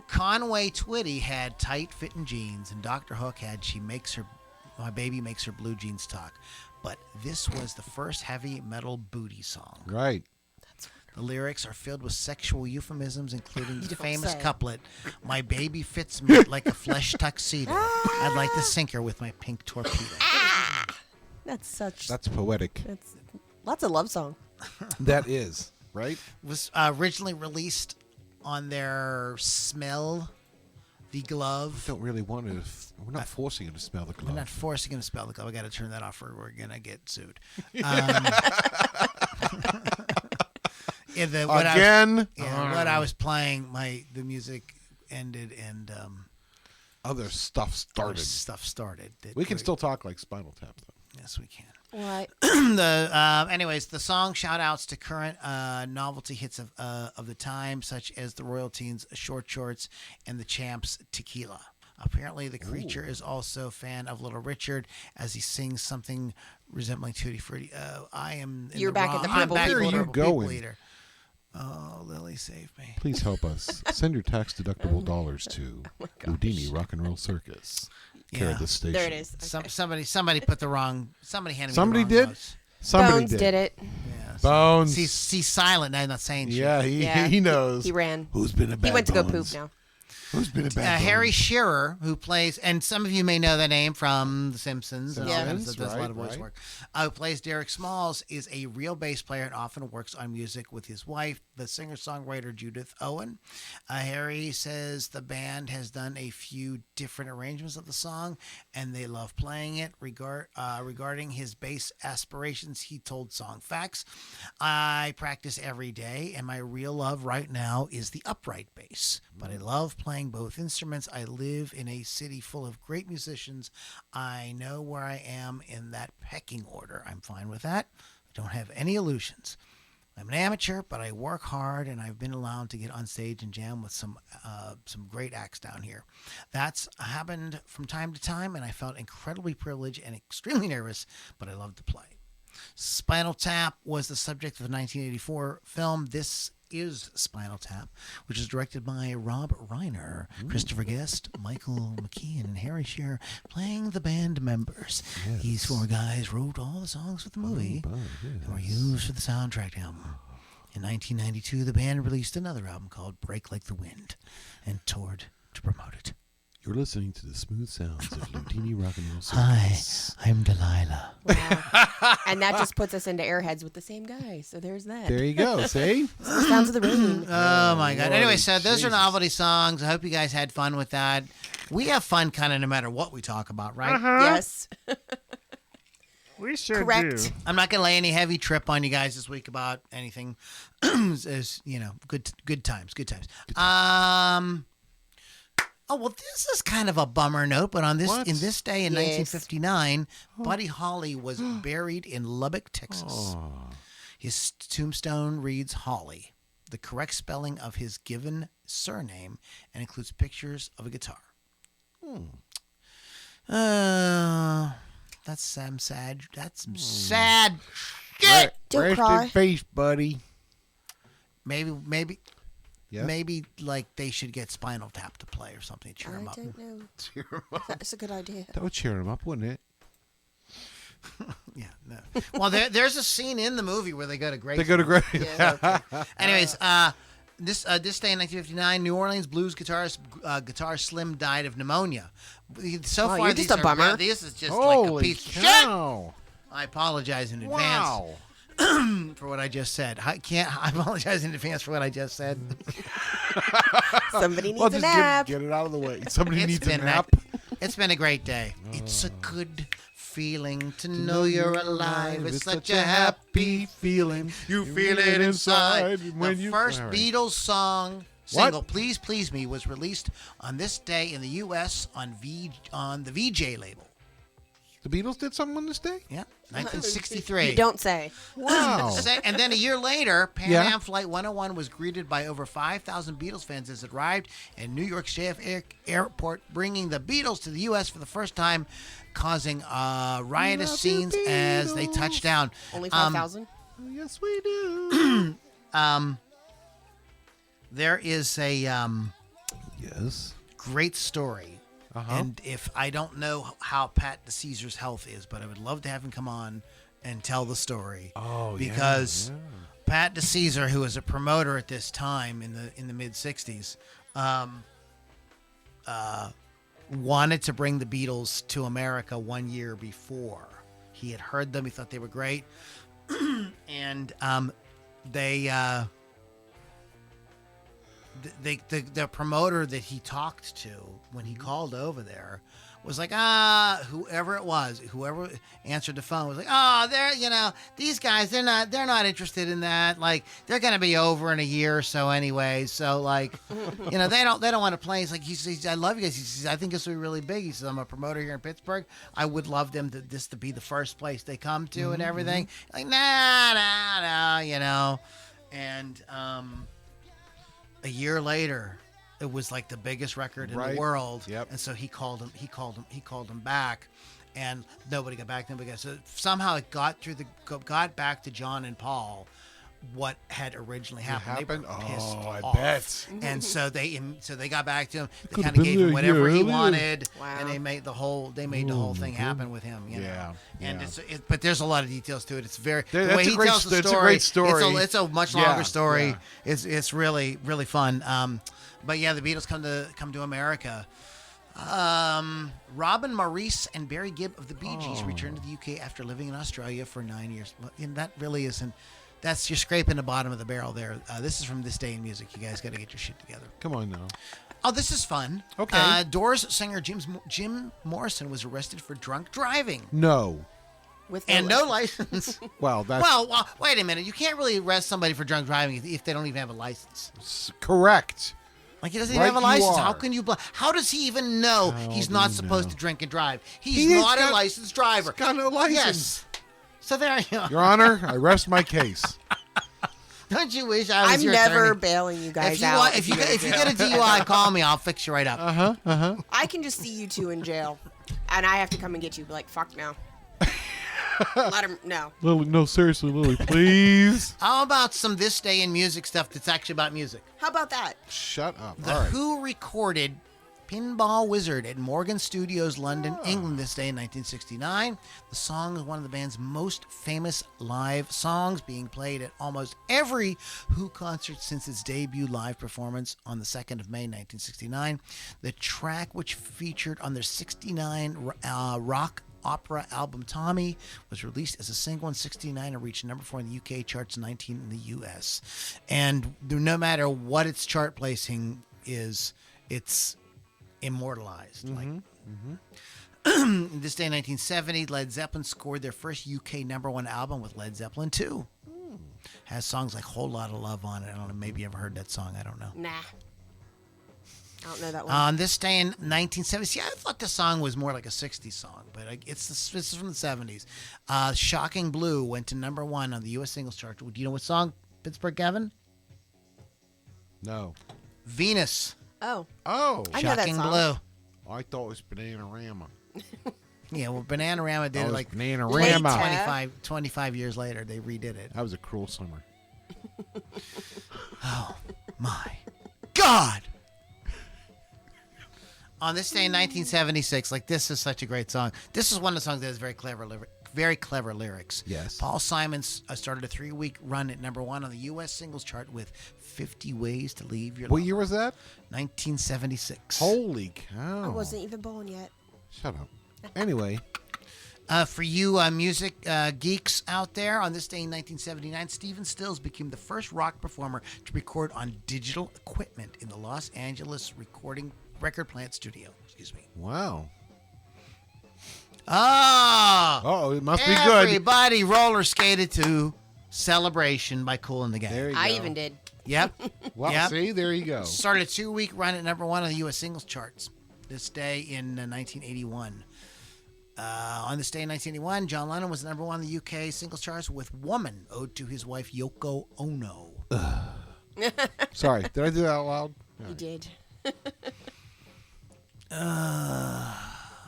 S1: Conway Twitty had tight fitting jeans, and Dr. Hook had My Baby Makes Her Blue Jeans Talk. But this was the first heavy metal booty song.
S4: Right.
S1: The lyrics are filled with sexual euphemisms, including the
S2: don't
S1: famous
S2: say.
S1: couplet, "My baby fits me like a flesh tuxedo. I'd like to sink her with my pink torpedo."
S4: That's poetic.
S2: That's lots of love song.
S4: That is. Right?
S1: Was originally released on their Smell the Glove.
S4: Don't really want to. We're not forcing him to smell the glove.
S1: I'm not forcing him to spell the glove. I got to turn that off or we're going to get sued. What I was playing, the music ended and
S4: Other stuff
S1: other
S4: started.
S1: stuff started.
S4: We can still talk like Spinal Tap, though.
S1: Yes, we can.
S2: What?
S1: Anyways, the song shout outs to current novelty hits of the time, such as the Royalties' Short Shorts and the Champs' Tequila. Apparently, the creature is also a fan of Little Richard as he sings something resembling Tutti Frutti. I am.
S2: You're back at the
S1: I'm
S2: Purple
S1: back
S2: People
S1: at the
S4: Eater.
S1: Purple People
S4: Going?
S1: Eater. Oh, Lily, save me.
S4: Please help us. Send your tax-deductible dollars to Loudini Rock and Roll Circus. Care
S1: Yeah.
S4: of this station.
S2: There it is.
S1: Somebody put the wrong. Somebody handed me
S4: Somebody
S1: the wrong
S4: did?
S1: notes.
S4: Somebody
S2: Bones did it.
S1: Yeah,
S4: Bones.
S1: He's silent. Now, not saying shit.
S4: Yeah, he knows.
S2: He ran.
S4: Who's been a bad
S2: He went to go
S4: Bones?
S2: poop now.
S4: Who's been a bad
S1: Harry
S4: Bones?
S1: Shearer, who plays, and some of you may know the name from The Simpsons. And all that kind of
S4: Simpsons,
S1: stuff. Does a lot of
S4: right,
S1: voice
S4: right.
S1: work. Who plays Derek Smalls, is a real bass player and often works on music with his wife, the singer-songwriter Judith Owen. Harry says the band has done a few different arrangements of the song, and they love playing it. Regarding his bass aspirations, he told Song Facts, "I practice every day, and my real love right now is the upright bass. But I love playing both instruments. I live in a city full of great musicians. I know where I am in that pecking order. I'm fine with that. I don't have any illusions. I'm an amateur, but I work hard, and I've been allowed to get on stage and jam with some great acts down here. That's happened from time to time, and I felt incredibly privileged and extremely nervous, but I love to play." Spinal Tap was the subject of the 1984 film This Is Spinal Tap, which is directed by Rob Reiner, Christopher Guest, Michael McKean, and Harry Shearer playing the band members. These four guys wrote all the songs for the movie and were used for the soundtrack album. In 1992, the band released another album called Break Like the Wind and toured to promote it.
S4: You're listening to the smooth sounds of Loudini Rock and Roll
S1: Hi,
S4: Circus.
S1: I'm Delilah.
S2: Wow. And that just puts us into Airheads with the same guy. So there's that.
S4: There you go. See?
S2: The sounds of the rain.
S1: Oh my God.
S4: Lord
S1: Anyway, so those are
S4: Jesus.
S1: novelty songs. I hope you guys had fun with that. We have fun kind of no matter what we talk about, right?
S2: Yes.
S3: We sure
S2: Correct.
S3: do.
S1: I'm not going to lay any heavy trip on you guys this week about anything. As you know, good times. Oh, well, this is kind of a bummer note, but in this day in
S2: Yes.
S1: 1959, Buddy Holly was buried in Lubbock, Texas. His tombstone reads Holly, the correct spelling of his given surname, and includes pictures of a guitar. That's some sad. That's some sad shit.
S2: Don't
S4: Rest
S2: cry.
S4: in peace, buddy.
S1: Maybe,
S4: Yes?
S1: maybe like they should get Spinal Tap to play or something to cheer him
S2: I
S1: up.
S2: don't know.
S4: Cheer 'em up.
S2: That's a good idea.
S4: That would cheer him up, wouldn't it?
S1: Yeah, no. Well, there's a scene in the movie where they go to Grace.
S4: They go to great.
S2: Yeah.
S1: Anyways, this day in 1959, New Orleans blues guitarist Guitar Slim died of pneumonia. So
S2: Wow,
S1: far,
S2: you're just a bummer.
S1: This is just like a
S4: Holy
S1: piece of shit.
S4: cow.
S1: I apologize in advance
S4: Wow.
S1: for what I just said. I apologize in advance for what I just said.
S2: Somebody needs
S4: Well,
S2: a
S4: just
S2: nap.
S4: get it out of the way. Somebody needs a
S1: been
S4: nap.
S1: It's been a great day. It's a good feeling to know you're alive. It's such a happy
S4: feeling.
S1: You feel it inside.
S4: when
S1: The
S4: you
S1: first
S4: all right.
S1: Beatles song
S4: What?
S1: single, Please Please Me, was released on this day in the U.S. on the VJ label.
S4: The Beatles did something on this day?
S1: Yeah, 1963.
S2: You don't say.
S4: Wow.
S1: And then a year later, Pan
S4: Yeah.
S1: Am Flight 101 was greeted by over 5,000 Beatles fans as it arrived in New York's JFK Airport, bringing the Beatles to the U.S. for the first time, causing riotous
S4: Love you,
S1: scenes as they
S4: Beatles.
S1: touched down.
S2: Only 5,000?
S4: Oh, yes, we do.
S1: There is a
S4: Yes.
S1: great story. And if I don't know how Pat DeCesar's health is, but I would love to have him come on and tell the story.
S4: Oh, yeah,
S1: because
S4: yeah.
S1: Pat DeCesar, who was a promoter at this time in the mid '60s, wanted to bring the Beatles to America 1 year before. He had heard them; he thought they were great, and the promoter that he talked to when he called over there was like, whoever answered the phone was like, these guys, they're not interested in that. Like, they're going to be over in a year or so anyway. So like, they don't want to play. He's like, he says, I love you guys. He says, I think this will be really big. He says, I'm a promoter here in Pittsburgh. I would love them to be the first place they come to and everything. Like, nah, and, a year later, it was like the biggest record in the world.
S4: Yep.
S1: And so he called him back, and nobody got back to him. So somehow it got back to John and Paul what had originally happened.
S4: happened?
S1: They were pissed
S4: Oh, I
S1: off.
S4: bet.
S1: And so they got back to him. They
S4: Could've
S1: kind of
S4: been
S1: gave
S4: there
S1: him
S4: a
S1: whatever
S4: year
S1: he
S4: earlier.
S1: wanted,
S2: Wow.
S1: and they made the whole thing happen with him. You know?
S4: Yeah,
S1: And
S4: yeah.
S1: but there's a lot of details to it. It's very
S4: There-
S1: the
S4: that's
S1: way
S4: a
S1: he
S4: great
S1: tells
S4: sto-
S1: the
S4: it's a
S1: story.
S4: great story.
S1: It's a much
S4: Yeah,
S1: longer story.
S4: yeah.
S1: It's really really fun. But yeah, the Beatles come to America. Robin Maurice and Barry Gibb of the Bee Gees returned to the UK after living in Australia for 9 years. Well, and that really isn't. That's you're scraping the bottom of the barrel there. This is from This Day in Music. You guys got to get your shit together.
S4: Come on now.
S1: Oh, this is fun.
S4: Okay.
S1: Doors singer Jim Morrison was arrested for drunk driving
S4: No.
S2: With
S1: and no license.
S4: Well, that's
S1: well, wait a minute. You can't really arrest somebody for drunk driving if they don't even have a license.
S4: correct.
S1: Like he doesn't even
S4: Right
S1: have a
S4: you
S1: license.
S4: are.
S1: How can you? How does he even know
S4: How
S1: he's
S4: do
S1: not
S4: you
S1: supposed
S4: know?
S1: to drink and drive? He's
S4: He ain't
S1: not a
S4: got-
S1: licensed driver.
S4: Got no license.
S1: Yes. So there you go.
S4: Your Honor, I rest my case.
S1: Don't you wish I was
S2: I'm
S1: your
S2: never
S1: attorney?
S2: bailing you guys
S1: If you
S2: out.
S1: want, if you get a DUI, call me. I'll fix you right up.
S2: I can just see you two in jail, and I have to come and get you. Like, fuck no. Let him no.
S4: Lily, no, seriously, Lily, please.
S1: How about some This Day in Music stuff that's actually about music?
S2: How about that?
S4: Shut up.
S1: The
S4: All right.
S1: Who recorded Pinball Wizard at Morgan Studios, London, England this day in 1969. The song is one of the band's most famous live songs, being played at almost every Who concert since its debut live performance on the 2nd of May 1969. The track, which featured on their 69 rock opera album Tommy, was released as a single in 69 and reached number 4 in the UK charts, 19 in the US. And no matter what its chart placing is, it's immortalized. This day in 1970, Led Zeppelin scored their first UK number 1 album with Led Zeppelin 2. Has songs like Whole Lot of Love on it. I don't know, maybe you ever heard that song, I don't know.
S2: Nah. I don't know that one.
S1: On this day in 1970, see, I thought the song was more like a 60s song, but this is from the 70s. Shocking Blue went to number 1 on the U.S. singles chart. Do you know what song, Pittsburgh Kevin?
S4: No.
S1: Venus.
S2: Oh.
S4: Oh.
S2: I know that
S1: Shocking
S2: song.
S1: Blue.
S4: I thought it was Bananarama.
S1: Yeah, well, Bananarama did
S4: That
S1: it
S4: was
S1: like
S4: Bananarama.
S1: 25 years later. They redid it.
S4: That was a cruel summer.
S1: My God. On this day in 1976, like this is such a great song. This is one of the songs that has very clever lyrics.
S4: Yes.
S1: Paul Simon started a 3-week run at number 1 on the U.S. singles chart with 50 Ways to Leave Your
S4: What
S1: Love.
S4: year was that?
S1: 1976.
S4: Holy cow.
S2: I wasn't even born yet.
S4: Shut up. Anyway.
S1: For you music geeks out there, on this day in 1979, Stephen Stills became the first rock performer to record on digital equipment in the Los Angeles record plant studio. Excuse me.
S4: Wow.
S1: Ah!
S4: Oh, it must be good.
S1: Everybody roller skated to Celebration by Kool and the Gang.
S4: There you
S2: I
S4: go.
S2: even did.
S1: Yep.
S4: Well,
S1: Yep.
S4: see, there you go.
S1: Started a 2-week run at number 1 on the U.S. singles charts. This day in 1981. On this day in 1981, John Lennon was number 1 on the UK singles charts with Woman, ode to his wife Yoko Ono.
S4: Sorry, did I do that out loud?
S2: You did.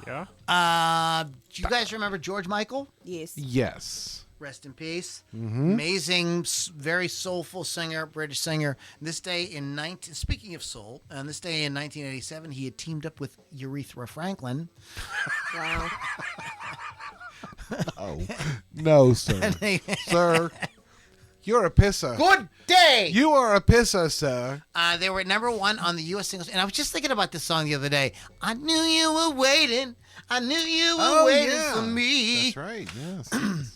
S3: Yeah.
S1: Do you guys remember George Michael?
S2: Yes.
S4: Yes.
S1: Rest in peace. Amazing, very soulful singer, British singer. This day in speaking of soul, on this day in 1987, he had teamed up with Aretha Franklin.
S2: Wow.
S4: Oh, no, sir. Sir, you're a pisser.
S1: Good day.
S4: You are a pisser, sir.
S1: They were at number 1 on the U.S. singles, and I was just thinking about this song the other day. I knew you were waiting. I knew you were waiting for me.
S4: That's right, yes.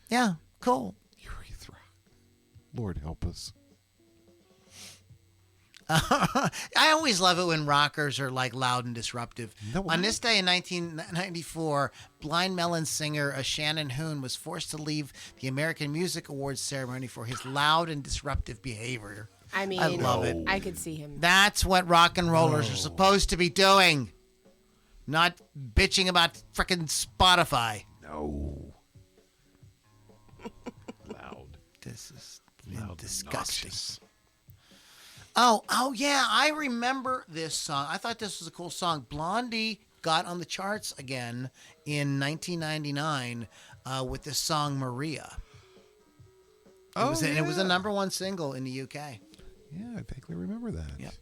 S1: Yeah, cool.
S4: Urethra. Lord help us.
S1: I always love it when rockers are like loud and disruptive.
S4: No,
S1: On this day in 1994, Blind Melon singer Shannon Hoon was forced to leave the American Music Awards ceremony for his loud and disruptive behavior.
S2: I mean,
S1: I love it.
S2: I could see him.
S1: That's what rock and rollers are supposed to be doing. Not bitching about frickin' Spotify.
S4: No. Loud.
S1: This is
S4: Loud.
S1: disgusting.
S4: Obnoxious.
S1: Oh, yeah, I remember this song. I thought this was a cool song. Blondie got on the charts again in 1999 with this song Maria. It was a number one single in the UK.
S4: Yeah, I vaguely remember that.
S1: Yep.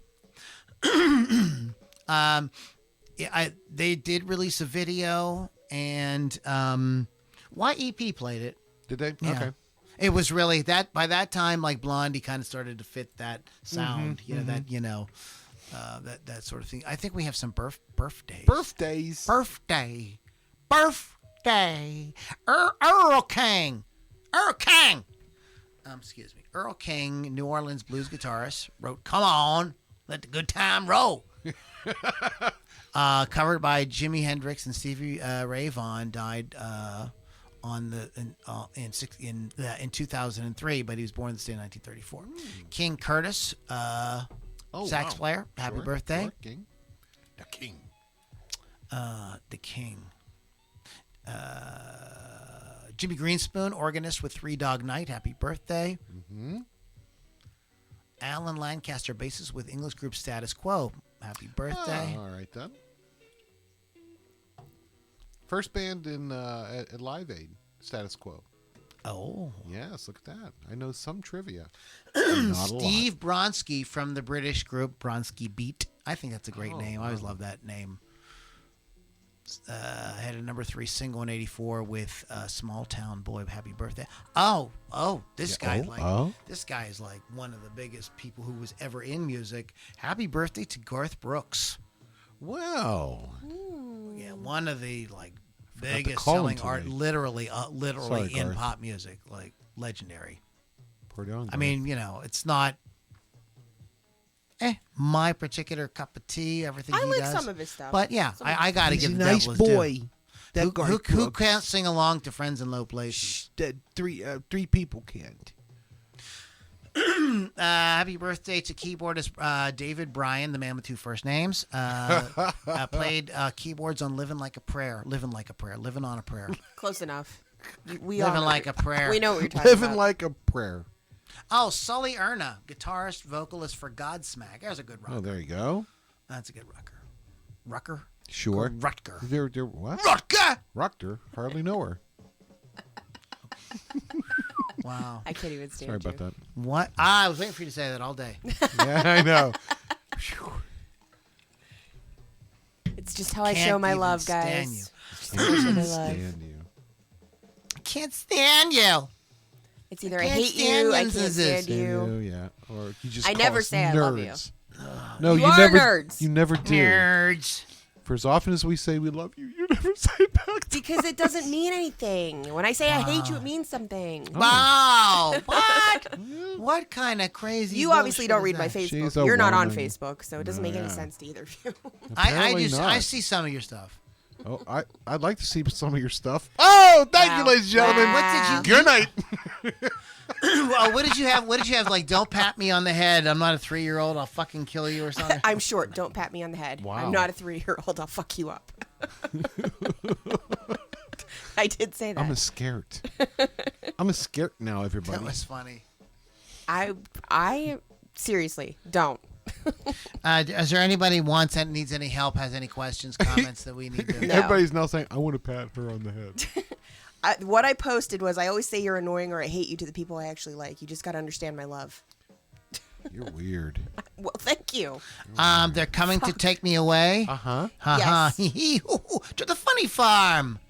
S1: They did release a video, and YEP played it.
S4: Did they?
S1: Yeah.
S4: Okay.
S1: It was really that by that time, like Blondie kind of started to fit that sound, that sort of thing. I think we have some birthdays. Birthday. Earl King. Excuse me. Earl King, New Orleans blues guitarist, wrote "Come On, Let the Good Time Roll." Covered by Jimi Hendrix and Stevie Ray Vaughan. Died in 2003, but he was born in the state in 1934. King Curtis, sax player. Happy birthday.
S4: Sure. King. The King.
S1: The King. Jimmy Greenspoon, organist with Three Dog Night. Happy birthday.
S4: Mm-hmm.
S1: Alan Lancaster, bassist with English group Status Quo. Happy birthday.
S4: All right, then. First band in at Live Aid, Status Quo.
S1: Oh.
S4: Yes, look at that. I know some trivia. Not
S1: Steve Bronski from the British group Bronski Beat. I think that's a great name. I always love that name. Had a number 3 single in '84 with Small Town Boy. Happy birthday. This guy is like one of the biggest people who was ever in music. Happy birthday to Garth Brooks.
S4: Wow.
S1: Yeah, one of the
S4: Forgot to
S1: biggest
S4: call him
S1: selling
S4: today.
S1: art literally
S4: Sorry,
S1: in
S4: Garth.
S1: pop music, like legendary.
S4: Pardon,
S1: I mean, it's not my particular cup of tea, everything
S2: I
S1: he
S2: like
S1: does.
S2: some of his stuff.
S1: But yeah, I got to
S3: He's
S1: give
S3: a
S1: the
S3: nice
S1: devil his
S3: boy.
S1: due.
S3: That Garth
S1: Who
S3: Brooks.
S1: can't sing along to Friends in Low Places?
S3: That three people can't.
S1: Happy birthday to keyboardist David Bryan, the man with 2 first names. Played keyboards on Living Like a Prayer. Living on a Prayer.
S2: Close enough.
S1: Living Like a Prayer.
S2: We know what you're talking
S4: Living
S2: about.
S4: like a prayer.
S1: Oh, Sully Erna, guitarist, vocalist for Godsmack. There's a good rocker.
S4: Oh, there you go.
S1: That's a good rocker. Rucker?
S4: Sure.
S1: Rutger.
S4: They're what?
S1: Rutger!
S4: Rutger. Hardly know her.
S1: Wow.
S2: I can't even stand
S4: Sorry about
S2: you.
S4: that.
S1: What? I was waiting for you to say that all day.
S4: Yeah, I know.
S2: It's just how I
S1: Can't
S2: show my
S1: even
S2: love,
S1: stand
S2: guys.
S1: you.
S2: It's just how I show my love.
S4: Stand you.
S1: I can't stand you.
S2: It's either I
S1: can't
S2: hate
S1: stand
S2: you, I
S1: you,
S2: can't
S1: Ziz.
S2: stand
S4: Stand
S2: you.
S4: yeah. Or you just
S2: I
S4: call
S2: never
S4: us
S2: say I love you.
S4: nerds. No,
S2: You
S4: you
S2: are
S4: never.
S2: nerds.
S4: You never do.
S1: Nerds.
S4: For as often as we say we love you, you never say it back to
S2: Because it doesn't mean anything. When I say I hate you, it means something.
S1: Wow. What? What kind of crazy
S2: You obviously
S1: bullshit
S2: don't
S1: is
S2: read my
S1: that?
S4: She's
S2: Facebook.
S4: a
S2: You're not on
S4: woman.
S2: Facebook, so it doesn't make any
S4: Yeah.
S2: sense to either of you.
S4: Apparently
S1: I
S4: not.
S1: see some of your stuff.
S4: Oh, I'd like to see some of your stuff. Oh, thank you,
S2: Wow.
S4: ladies and gentlemen.
S2: Wow.
S1: What did you?
S4: Good night.
S1: Well, what did you have? What did you have? Like, don't pat me on the head. I'm not a 3-year-old. I'll fucking kill you or something.
S2: I'm short. Don't pat me on the head.
S4: Wow.
S2: I'm not a 3-year-old. I'll fuck you up. I did say that.
S4: I'm a scared. I'm a scared now, everybody.
S1: That was funny.
S2: I seriously don't.
S1: Is there anybody that needs any help, has any questions, comments that we need to?
S2: No.
S4: Everybody's now saying, I want to pat her on the head.
S2: What I posted was I always say you're annoying or I hate you to the people I actually like. You just got to understand my love.
S4: You're weird.
S2: Well, thank you.
S1: They're coming to take me away.
S4: Uh-huh.
S1: Ha
S2: Yes.
S1: ha. To the funny farm.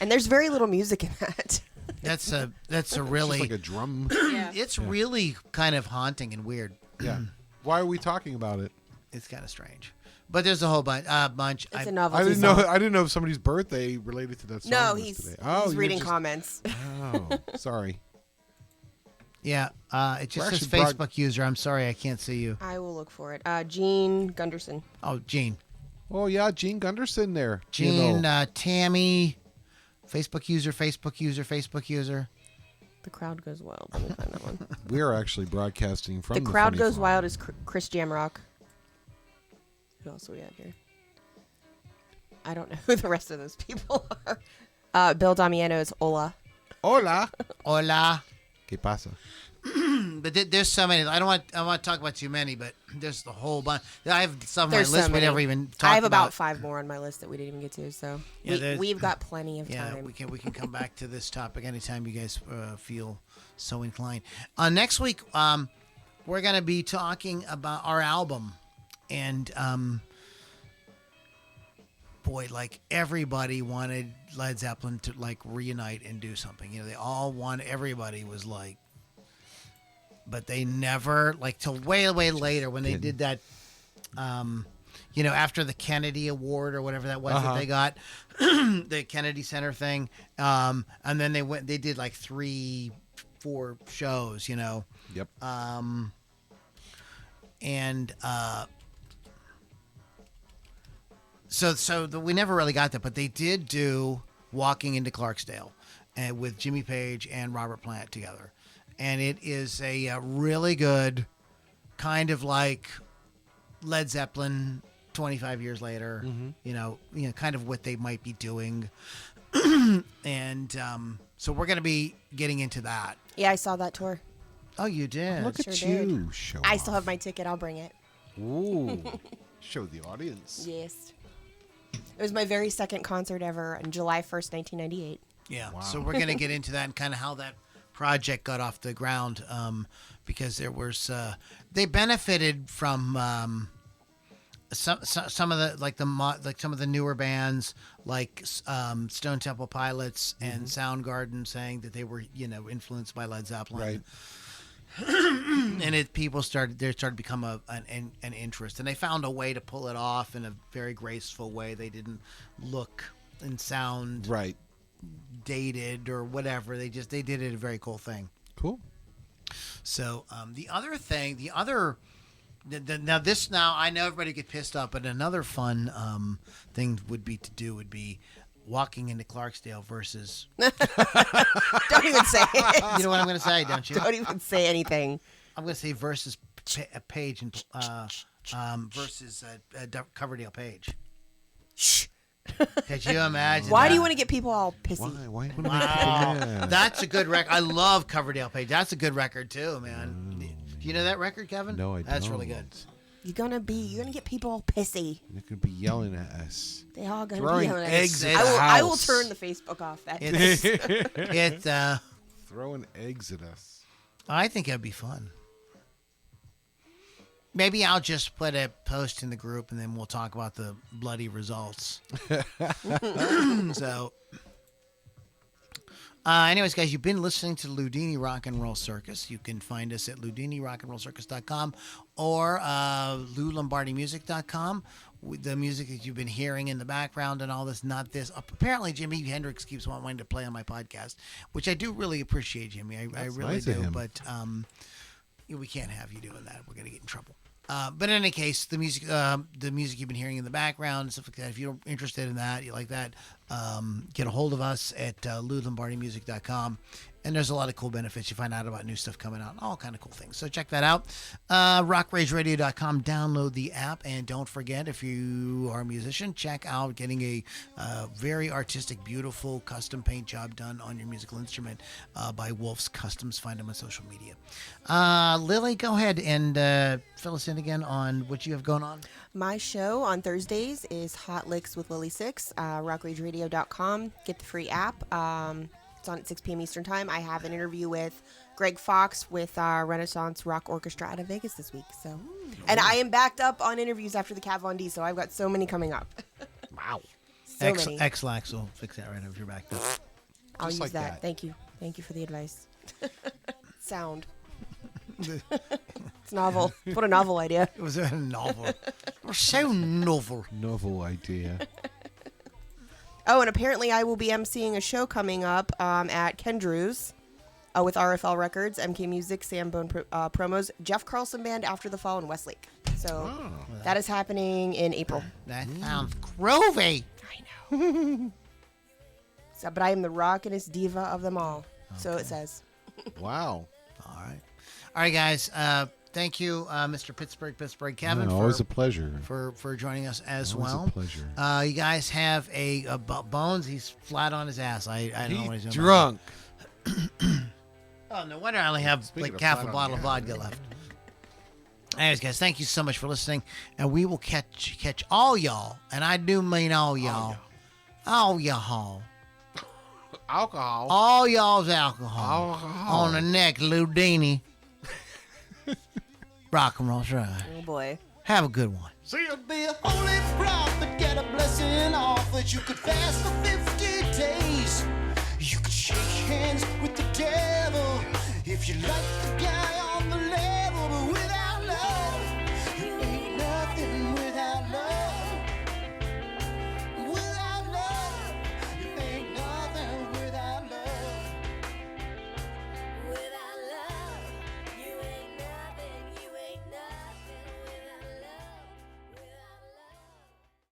S2: And there's very little music in that.
S1: That's a
S4: It's
S1: really
S4: like a drum.
S2: Yeah.
S1: it's really kind of haunting and weird.
S4: Yeah. Why are we talking about it?
S1: It's kind of strange. But there's a whole bunch.
S2: It's a
S4: I
S2: novelty
S4: didn't
S2: song.
S4: know. I didn't know if somebody's birthday related to that song.
S2: No,
S4: was
S2: he's
S4: today. Oh,
S2: he's
S4: you're
S2: reading
S4: just-
S2: comments.
S4: Oh, sorry.
S1: Yeah. It just
S4: We're
S1: says
S4: actually
S1: Facebook user. I'm sorry, I can't see you.
S2: I will look for it. Gene Gunderson.
S1: Oh, Gene.
S4: Oh yeah, Gene Gunderson there.
S1: Gene, Tammy. Facebook user.
S2: The crowd goes wild. Let me find that one.
S4: we are actually broadcasting from
S2: The
S4: the
S2: crowd
S4: Funny
S2: goes
S4: Farm.
S2: wild is Chris Jamrock. Who else do we have here? I don't know who the rest of those people are. Bill Damiano's Ola.
S4: Hola.
S1: Hola.
S4: ¿Qué pasa?
S1: But there's so many. I don't want to talk about too many, but there's the whole bunch. I have some on my
S2: There's so
S1: list we
S2: many.
S1: never even talked
S2: I have about
S1: about.
S2: 5 more on my list that we didn't even get to. So
S1: Yeah,
S2: we've got plenty of
S1: Yeah,
S2: time.
S1: we can come back to this topic anytime you guys feel so inclined. Next week, we're gonna be talking about our album, and boy, like everybody wanted Led Zeppelin to like reunite and do something. You know, they all wanted. Everybody was like, but they never like till way later when they did that. You know, after the Kennedy Award or whatever that was that they got, the Kennedy Center thing, and then they did like 3-4 shows. You know.
S4: Yep.
S1: So we never really got that, but they did do Walking into Clarksdale, and with Jimmy Page and Robert Plant together, and it is a really good kind of like Led Zeppelin 25 years later. You know, kind of what they might be doing, and so we're gonna be getting into that.
S2: Yeah, I saw that tour.
S1: Oh, you did.
S4: Look
S2: Sure
S4: at
S2: did.
S4: you. Show
S2: I
S4: off.
S2: still have my ticket. I'll bring it.
S4: Ooh. Show the audience.
S2: Yes. It was my very second concert ever on July 1st, 1998.
S1: Yeah.
S4: Wow.
S1: So we're going to get into that and kind of how that project got off the ground, because there was they benefited from some of the some of the newer bands like Stone Temple Pilots and Soundgarden saying that they were influenced by Led Zeppelin.
S4: Right.
S1: And there started to become an interest, and they found a way to pull it off in a very graceful way. They didn't look and sound
S4: Right.
S1: dated or whatever. They did it a very cool thing.
S4: Cool.
S1: So the other thing, now I know everybody get pissed off, but another fun thing would be walking into Clarksdale versus.
S2: Don't even say it.
S1: You know what I'm going to say, don't you?
S2: Don't even say anything.
S1: I'm going to say versus Page and versus Coverdale Page.
S2: Shh.
S1: Could you imagine?
S2: Why
S1: that?
S2: do you want to get people all pissy?
S4: Why would
S1: Wow, that's a good record. I love Coverdale Page. That's a good record too, man. Do you know that record, Kevin?
S4: No, I
S1: That's
S4: don't.
S1: really good.
S2: You're gonna get people all pissy.
S4: They're going to be yelling at us.
S2: They all gonna
S4: Throwing
S2: be yelling at
S4: eggs
S2: us.
S4: at the
S2: I will
S4: house.
S2: turn the Facebook off. That
S1: It's
S4: Throwing eggs at us.
S1: I think it'd be fun. Maybe I'll just put a post in the group and then we'll talk about the bloody results. So, anyways, guys, you've been listening to Loudini Rock and Roll Circus. You can find us at loudinirockandrollcircus.com or loulombardimusic.com. The music that you've been hearing in the background and all this, not this. Apparently, Jimi Hendrix keeps wanting to play on my podcast, which I do really appreciate, Jimmy. I really
S4: nice of
S1: do.
S4: him.
S1: But we can't have you doing that. We're going to get in trouble. But in any case, the music you've been hearing in the background and stuff like that, if you're interested in that, you like that, get a hold of us at loulombardimusic.com. And there's a lot of cool benefits. You find out about new stuff coming out, all kind of cool things. So check that out. RockRageRadio.com. Download the app. And don't forget, if you are a musician, check out getting a very artistic, beautiful custom paint job done on your musical instrument by Wolf's Customs. Find them on social media. Lily, go ahead and fill us in again on what you have going on.
S2: My show on Thursdays is Hot Licks with Lily Six. RockRageRadio.com. Get the free app. It's on at 6 p.m. Eastern Time. I have an interview with Greg Fox with our Renaissance Rock Orchestra out of Vegas this week. So, and I am backed up on interviews after the Cat Von D, so I've got so many coming up.
S1: Wow.
S2: So many.
S1: X-Lax will fix that right if you're back there.
S2: I'll use
S4: like
S2: that.
S4: that.
S2: Thank you. Thank you for the advice. Sound. It's novel. What a novel idea.
S1: It was a novel. We're so novel.
S4: Novel idea.
S2: Oh, and apparently I will be emceeing a show coming up at Kendrew's with RFL Records, MK Music, Sambone Promos, Jeff Carlson Band After the Fall in Westlake. So that is happening in April.
S1: That sounds groovy.
S2: I know. So, but I am the rockinest diva of them all. So it says.
S4: Wow.
S1: All right, guys. Thank you, Mr. Pittsburgh Kevin,
S4: Always a pleasure.
S1: for joining us as
S4: Always
S1: well.
S4: a pleasure.
S1: You guys have a Bones. He's flat on his ass. I don't know what he's doing.
S3: Drunk.
S1: Oh, Oh, no wonder I only have
S4: Speaking
S1: like
S4: of
S1: half a
S4: flat on
S1: bottle of
S4: the
S1: vodka left. Anyways, guys, thank you so much for listening, and we will catch all y'all, and I do mean all y'all, all y'all,
S4: Alcohol.
S1: all y'all's alcohol
S4: Alcohol.
S1: on the next Loudini Rock and Roll Drive.
S2: Oh boy.
S1: Have a good one.
S4: See ya.
S5: Be a holy prophet, get a blessing off that you could fast for 50 days. You could shake hands with the devil if you like the